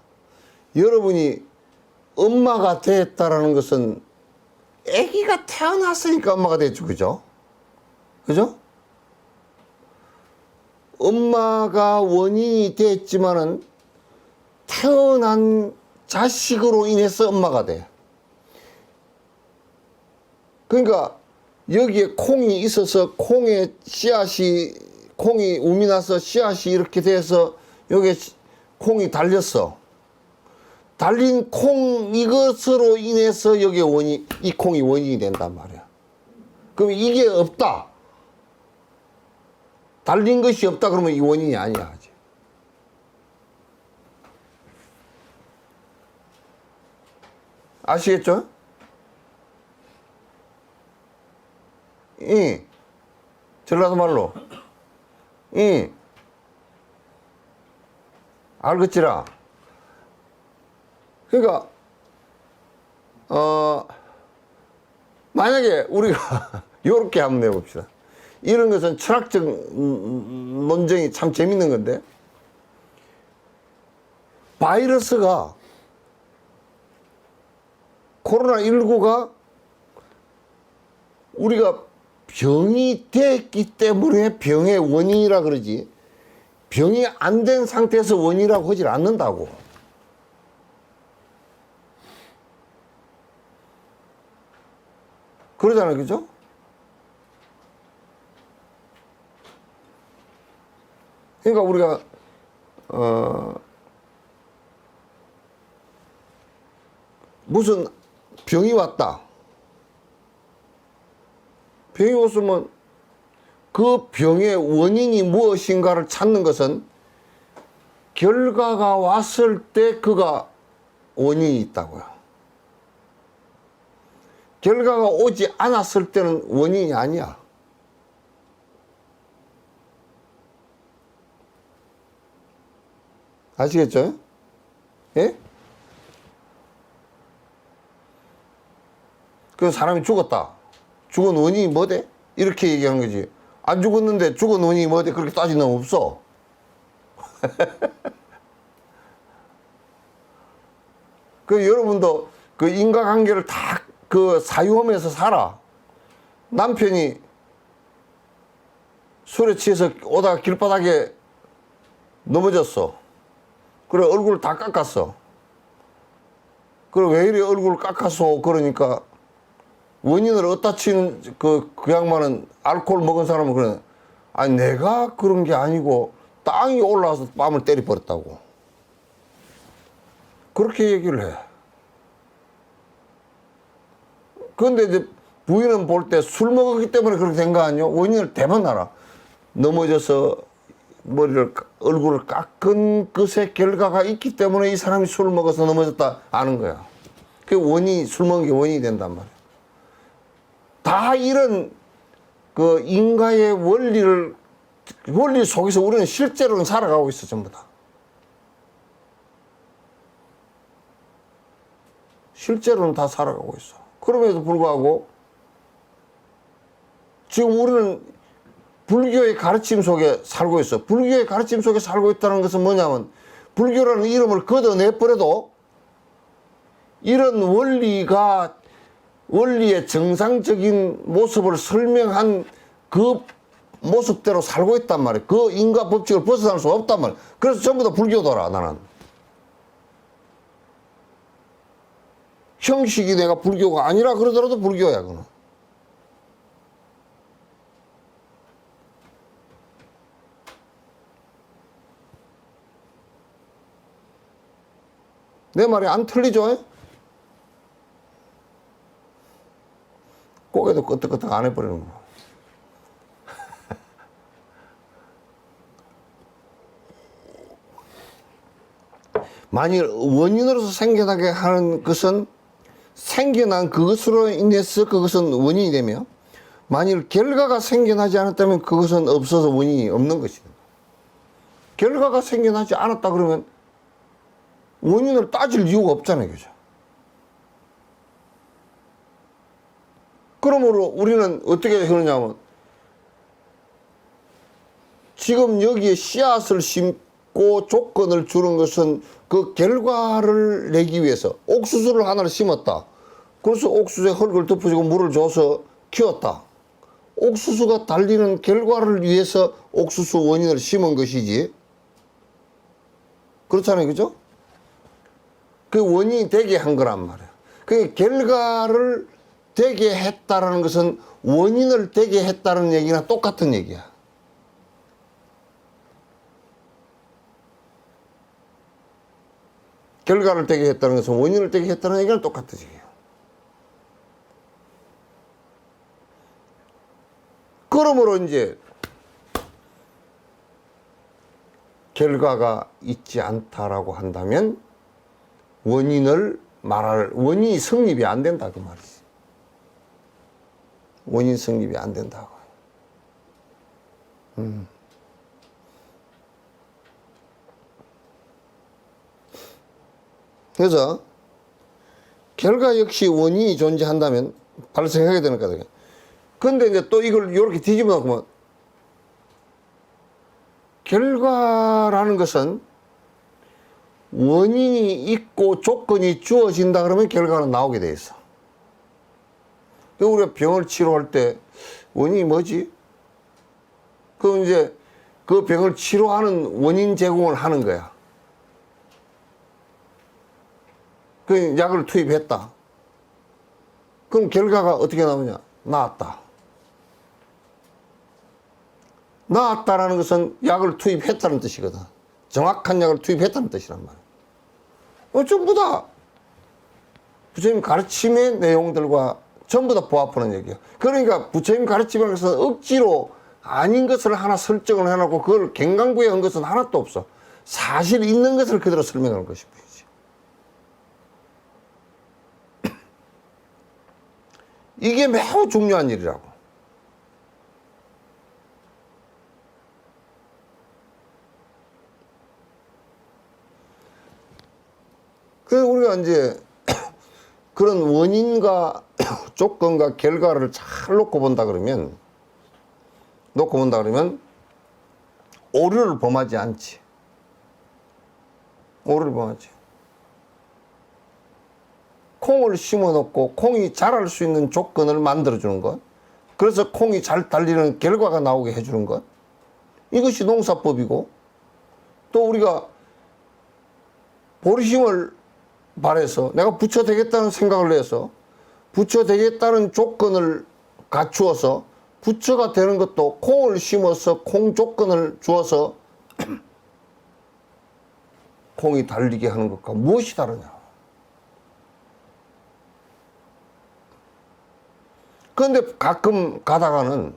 여러분이 엄마가 됐다라는 것은 아기가 태어났으니까 엄마가 됐죠. 그죠? 그죠? 엄마가 원인이 됐지만은 태어난 자식으로 인해서 엄마가 돼. 그러니까 여기에 콩이 있어서 콩에 씨앗이, 콩이 움이 나서 씨앗이 이렇게 돼서 여기에 콩이 달렸어. 달린 콩 이것으로 인해서 여기에 원인, 이 콩이 원인이 된단 말이야. 그럼 이게 없다. 달린 것이 없다 그러면 이 원인이 아니야. 아시겠죠? 전라도 말로 알겠지라. 그러니까 만약에 우리가 요렇게 한번 내봅시다. 이런 것은 철학적 논쟁이 참 재밌는 건데, 바이러스가, 코로나19가 우리가 병이 됐기 때문에 병의 원인이라 그러지, 병이 안 된 상태에서 원인이라고 하질 않는다고. 그러잖아요. 그죠? 그러니까 우리가 무슨 병이 왔다. 병이 왔으면 그 병의 원인이 무엇인가를 찾는 것은 결과가 왔을 때 그가 원인이 있다고요. 결과가 오지 않았을 때는 원인이 아니야. 아시겠죠? 예? 그 사람이 죽었다. 죽은 원인이 뭐대? 이렇게 얘기하는 거지. 안 죽었는데 죽은 원인이 뭐대? 그렇게 따지는 건 없어. 그 여러분도 그 인과관계를 다 그 사유하면서 살아. 남편이 술에 취해서 오다가 길바닥에 넘어졌어. 그래 얼굴을 다 깎았어. 그래 왜 이리 얼굴을 깎았어? 그러니까 원인을 어디다 치는 그 양반은, 알코올 먹은 사람은 그래. 아니 내가 그런 게 아니고 땅이 올라와서 뺨을 때려버렸다고. 그렇게 얘기를 해. 그런데 이제 부인은 볼 때 술 먹었기 때문에 그렇게 된 거 아니요? 원인을 대만 알아. 넘어져서 머리를, 얼굴을 깎은 것의 결과가 있기 때문에 이 사람이 술을 먹어서 넘어졌다 아는 거야. 그 원인이, 술 먹은 게 원인이 된단 말이야. 다 이런 그 인과의 원리 속에서 우리는 실제로는 살아가고 있어, 전부 다. 실제로는 다 살아가고 있어. 그럼에도 불구하고 지금 우리는 불교의 가르침 속에 살고 있어. 불교의 가르침 속에 살고 있다는 것은 뭐냐면, 불교라는 이름을 걷어내버려도 이런 원리의 정상적인 모습을 설명한 그 모습대로 살고 있단 말이야. 그 인과 법칙을 벗어날 수가 없단 말이야. 그래서 전부 다 불교더라, 나는. 형식이 내가 불교가 아니라 그러더라도 불교야, 그거는. 내 말이 안 틀리죠? 고개도 끄덕끄덕 안 해버리는 거. 만일 원인으로서 생겨나게 하는 것은 생겨난 그것으로 인해서 그것은 원인이 되며, 만일 결과가 생겨나지 않았다면 그것은 없어서 원인이 없는 것이다. 결과가 생겨나지 않았다 그러면 원인을 따질 이유가 없잖아요, 그죠? 그러므로 우리는 어떻게 하느냐면, 지금 여기에 씨앗을 심고 조건을 주는 것은 그 결과를 내기 위해서. 옥수수를 하나를 심었다. 그래서 옥수수에 흙을 덮어주고 물을 줘서 키웠다. 옥수수가 달리는 결과를 위해서 옥수수 원인을 심은 것이지. 그렇잖아요, 그죠? 그 원인이 되게 한 거란 말이야. 그 결과를 되게 했다라는 것은 원인을 되게 했다는 얘기나 똑같은 얘기야. 결과를 되게 했다는 것은 원인을 되게 했다는 얘기랑 똑같은 얘기야. 그러므로 이제 결과가 있지 않다라고 한다면 원인이 성립이 안 된다, 그 말이지. 원인 성립이 안 된다고. 그래서 결과 역시 원인이 존재한다면 발생하게 되는 거거든요. 근데 이제 또 이걸 이렇게 뒤집어 놓으면, 결과라는 것은 원인이 있고 조건이 주어진다 그러면 결과는 나오게 돼 있어. 우리가 병을 치료할 때 원인이 뭐지? 그럼 이제 그 병을 치료하는 원인 제공을 하는 거야. 그 약을 투입했다. 그럼 결과가 어떻게 나오냐? 나았다. 나았다라는 것은 약을 투입했다는 뜻이거든. 정확한 약을 투입했다는 뜻이란 말이야. 전부 다 부처님 가르침의 내용들과 전부 다 부합하는 얘기야. 그러니까 부처님 가르침이라는 것은 억지로 아닌 것을 하나 설정을 해놓고 그걸 갱강부에 한 것은 하나도 없어. 사실 있는 것을 그대로 설명하는 것이 뿐이지. 이게 매우 중요한 일이라고. 그래서 우리가 이제 그런 원인과 조건과 결과를 잘 놓고 본다 그러면 오류를 범하지 않지. 오류를 범하지. 콩을 심어 놓고 콩이 자랄 수 있는 조건을 만들어 주는 것. 그래서 콩이 잘 달리는 결과가 나오게 해 주는 것. 이것이 농사법이고, 또 우리가 보리심을 발해서 내가 부처 되겠다는 생각을 해서 부처 되겠다는 조건을 갖추어서 부처가 되는 것도 콩을 심어서 콩 조건을 주어서 콩이 달리게 하는 것과 무엇이 다르냐. 그런데 가끔 가다가는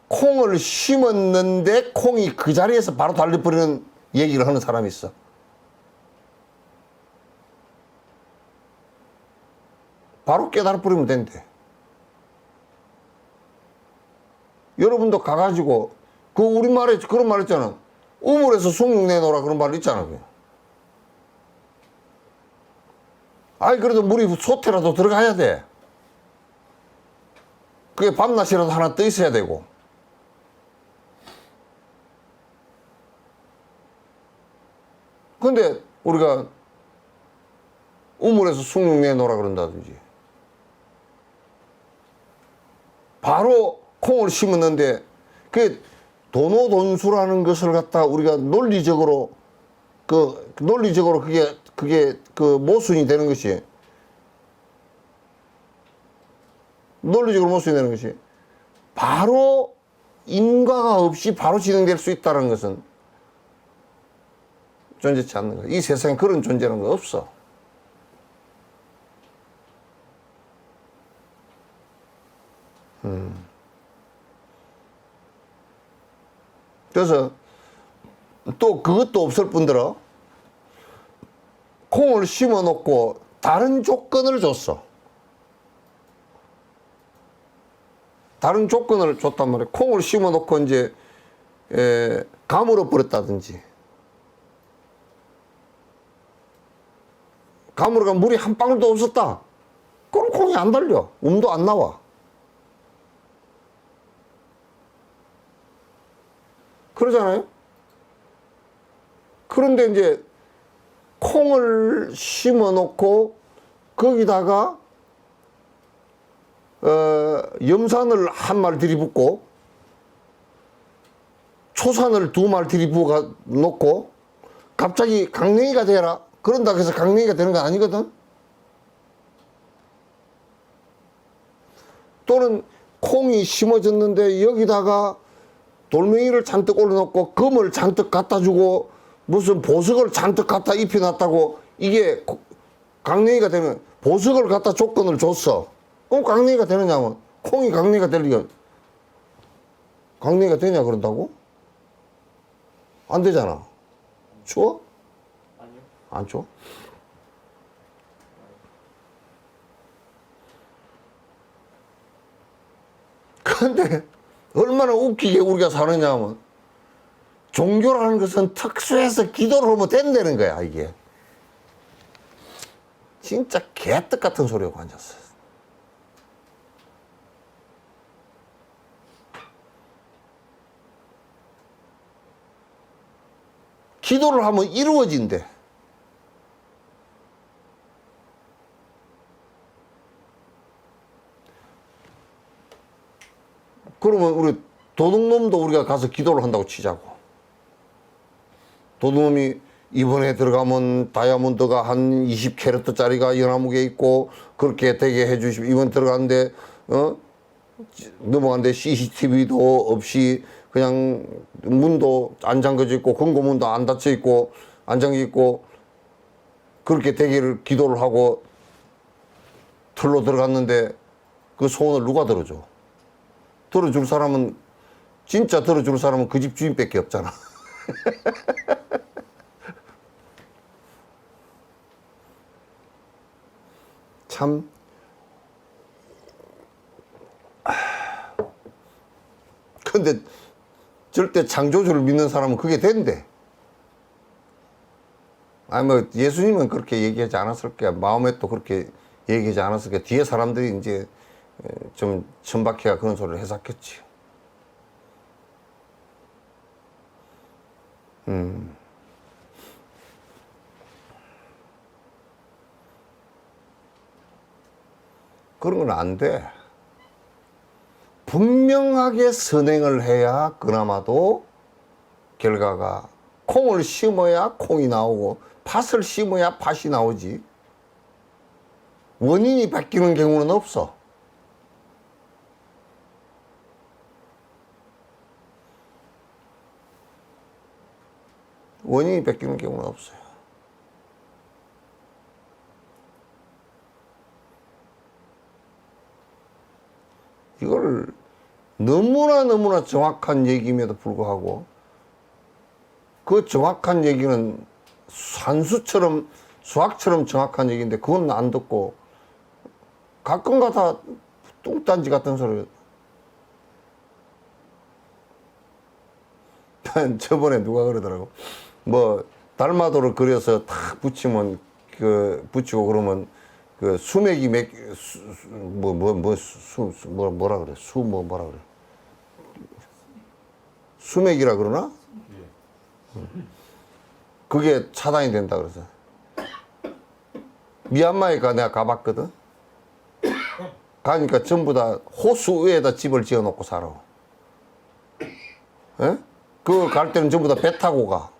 콩을 심었는데 콩이 그 자리에서 바로 달려버리는 얘기를 하는 사람이 있어. 바로 깨달아버리면 된대. 여러분도 가가지고 그 우리말에 그런 말 있잖아. 우물에서 숭늉 내놓으라 그런 말 있잖아. 아이 그래도 물이 솥에라도 들어가야 돼. 그게 밤낮이라도 하나 떠 있어야 되고. 근데 우리가 우물에서 숭늉 내놓으라 그런다든지, 바로 콩을 심었는데 그 도노돈수라는 것을 갖다 우리가 논리적으로 그게 그 모순이 되는 것이, 논리적으로 볼 수 있는 것이 바로 인과가 없이 바로 진행될 수 있다는 것은 존재치 않는 거야. 이 세상에 그런 존재라는 거 없어. 그래서 또 그것도 없을 뿐더러 콩을 심어 놓고 다른 조건을 줬어. 다른 조건을 줬단 말이야. 콩을 심어 놓고 이제 가물어 버렸다든지, 가물어가 물이 한 방울도 없었다. 그럼 콩이 안 달려. 음도 안 나와. 그러잖아요. 그런데 이제 콩을 심어 놓고 거기다가 염산을 한 말 들이붓고 초산을 두 말 들이부어 놓고 갑자기 강냉이가 되라 그런다고 해서 강냉이가 되는 건 아니거든. 또는 콩이 심어졌는데 여기다가 돌멩이를 잔뜩 올려놓고 금을 잔뜩 갖다 주고 무슨 보석을 잔뜩 갖다 입혀놨다고 이게 강냉이가 되면, 보석을 갖다 조건을 줬어. 그럼 강냉이가 되느냐면, 콩이 강냉이가 될 리가, 강냉이가 되냐 그런다고? 안 되잖아. 줘? 아니요. 안 줘? 근데 얼마나 웃기게 우리가 사느냐 하면, 종교라는 것은 특수해서 기도를 하면 된다는 거야, 이게. 진짜 개떡 같은 소리하고 앉았어. 기도를 하면 이루어진대. 그러면 우리 도둑놈도 우리가 가서 기도를 한다고 치자고. 도둑놈이 이번에 들어가면 다이아몬드가 한 20캐럿짜리가 연화무게 있고 그렇게 되게 해주시면, 이번 들어가는데 넘어가는데 CCTV도 없이 그냥 문도 안 잠겨져 있고 금고문도 안 닫혀 있고 안 잠겨 있고 그렇게 되기를 기도를 하고 틀로 들어갔는데 그 소원을 누가 들어줘? 들어줄 사람은, 진짜 들어줄 사람은 그 집 주인밖에 없잖아. 참 근데 절대 창조주를 믿는 사람은 그게 된대. 아니 뭐 예수님은 그렇게 얘기하지 않았을 거야. 마음에 또 그렇게 얘기하지 않았을 거야. 뒤에 사람들이 이제 좀 천박해가 그런 소리를 해석했지. 그런 건 안 돼. 분명하게 선행을 해야 그나마도 결과가, 콩을 심어야 콩이 나오고 팥을 심어야 팥이 나오지. 원인이 바뀌는 경우는 없어. 원인이 바뀌는 경우는 없어요. 이걸 너무나 정확한 얘기임에도 불구하고 그 정확한 얘기는 산수처럼, 수학처럼 정확한 얘기인데 그건 안 듣고 가끔가다 뚱딴지 같은 소리. 저번에 누가 그러더라고. 뭐 달마도를 그려서 탁 붙이면 붙이고 그러면 그 수맥이 뭐라 그래? 뭐라 그래? 수맥이라 그러나? 그게 차단이 된다 그래서. 미얀마에 내가 가봤거든. 가니까 전부 다 호수 위에다 집을 지어 놓고 살아. 예? 그 갈 때는 전부 다 배 타고 가.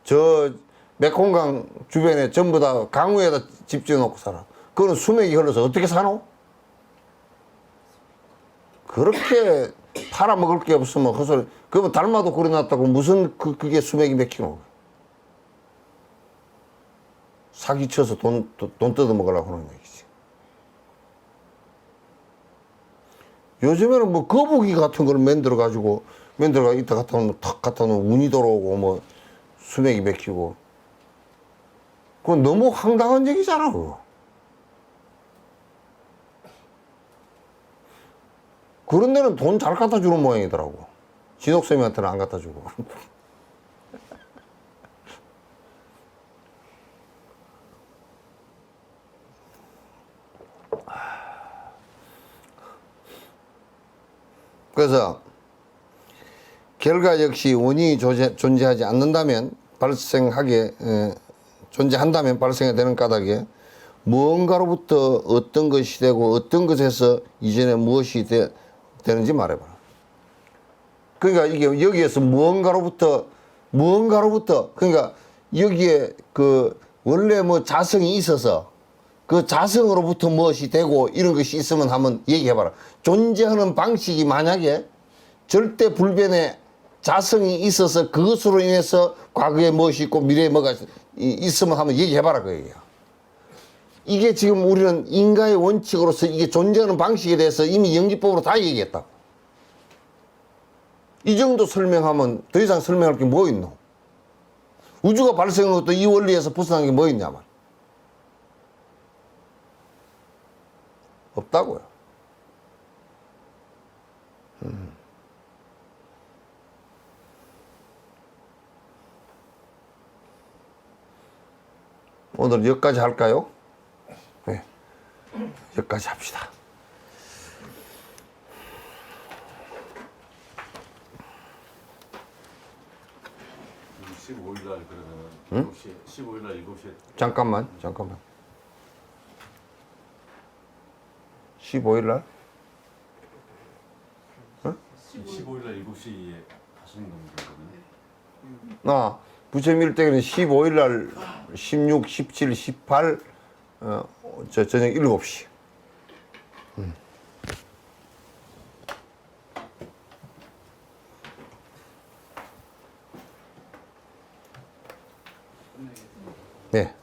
저 메콩강 주변에 전부 다 강우에다 집 지어 놓고 살아. 그거는 수맥이 흘러서 어떻게 사노? 그렇게 팔아먹을 게 없으면 헛소리. 그러면 닮아도 그려놨다고 무슨 그게 수맥이 맥히노. 사기쳐서 돈 뜯어먹으려고 하는 얘기지. 요즘에는 뭐 거북이 같은 걸 만들어가지고 이따 갖다 놓으면 탁 갖다 놓으면 운이 들어오고 뭐 수맥이 맥히고. 그건 너무 황당한 얘기잖아, 그거. 그런 데는 돈 잘 갖다 주는 모양이더라고. 진옥쌤한테는 안 갖다 주고. 그래서 결과 역시 원인이 존재하지 않는다면 존재한다면 발생이 되는 까닭에 무언가로부터 어떤 것이 되고 어떤 것에서 이전에 무엇이 되는지 말해봐라. 그러니까 이게 여기에서 무언가로부터 그러니까 여기에 그 원래 뭐 자성이 있어서 그 자성으로부터 무엇이 되고 이런 것이 있으면 한번 얘기해봐라. 존재하는 방식이 만약에 절대 불변의 자성이 있어서 그것으로 인해서 과거에 무엇이 있고 미래에 뭐가 있으면 한번 얘기해봐라 그 얘기야. 이게 지금 우리는 인과의 원칙으로서 이게 존재하는 방식에 대해서 이미 영지법으로 다 얘기했다. 이 정도 설명하면 더 이상 설명할 게 뭐 있노? 우주가 발생한 것도 이 원리에서 벗어난 게 뭐 있냐 말. 없다고요. 오늘 여기까지 할까요? 네. 여기까지 합시다. 15일 날 그러면 7시, 15일 날 7시에 잠깐만. 15일 날? 15일 날 7시에 하시는 겁니다. 부처님 때는 15일 날 16, 17, 18 저녁 7시. 네.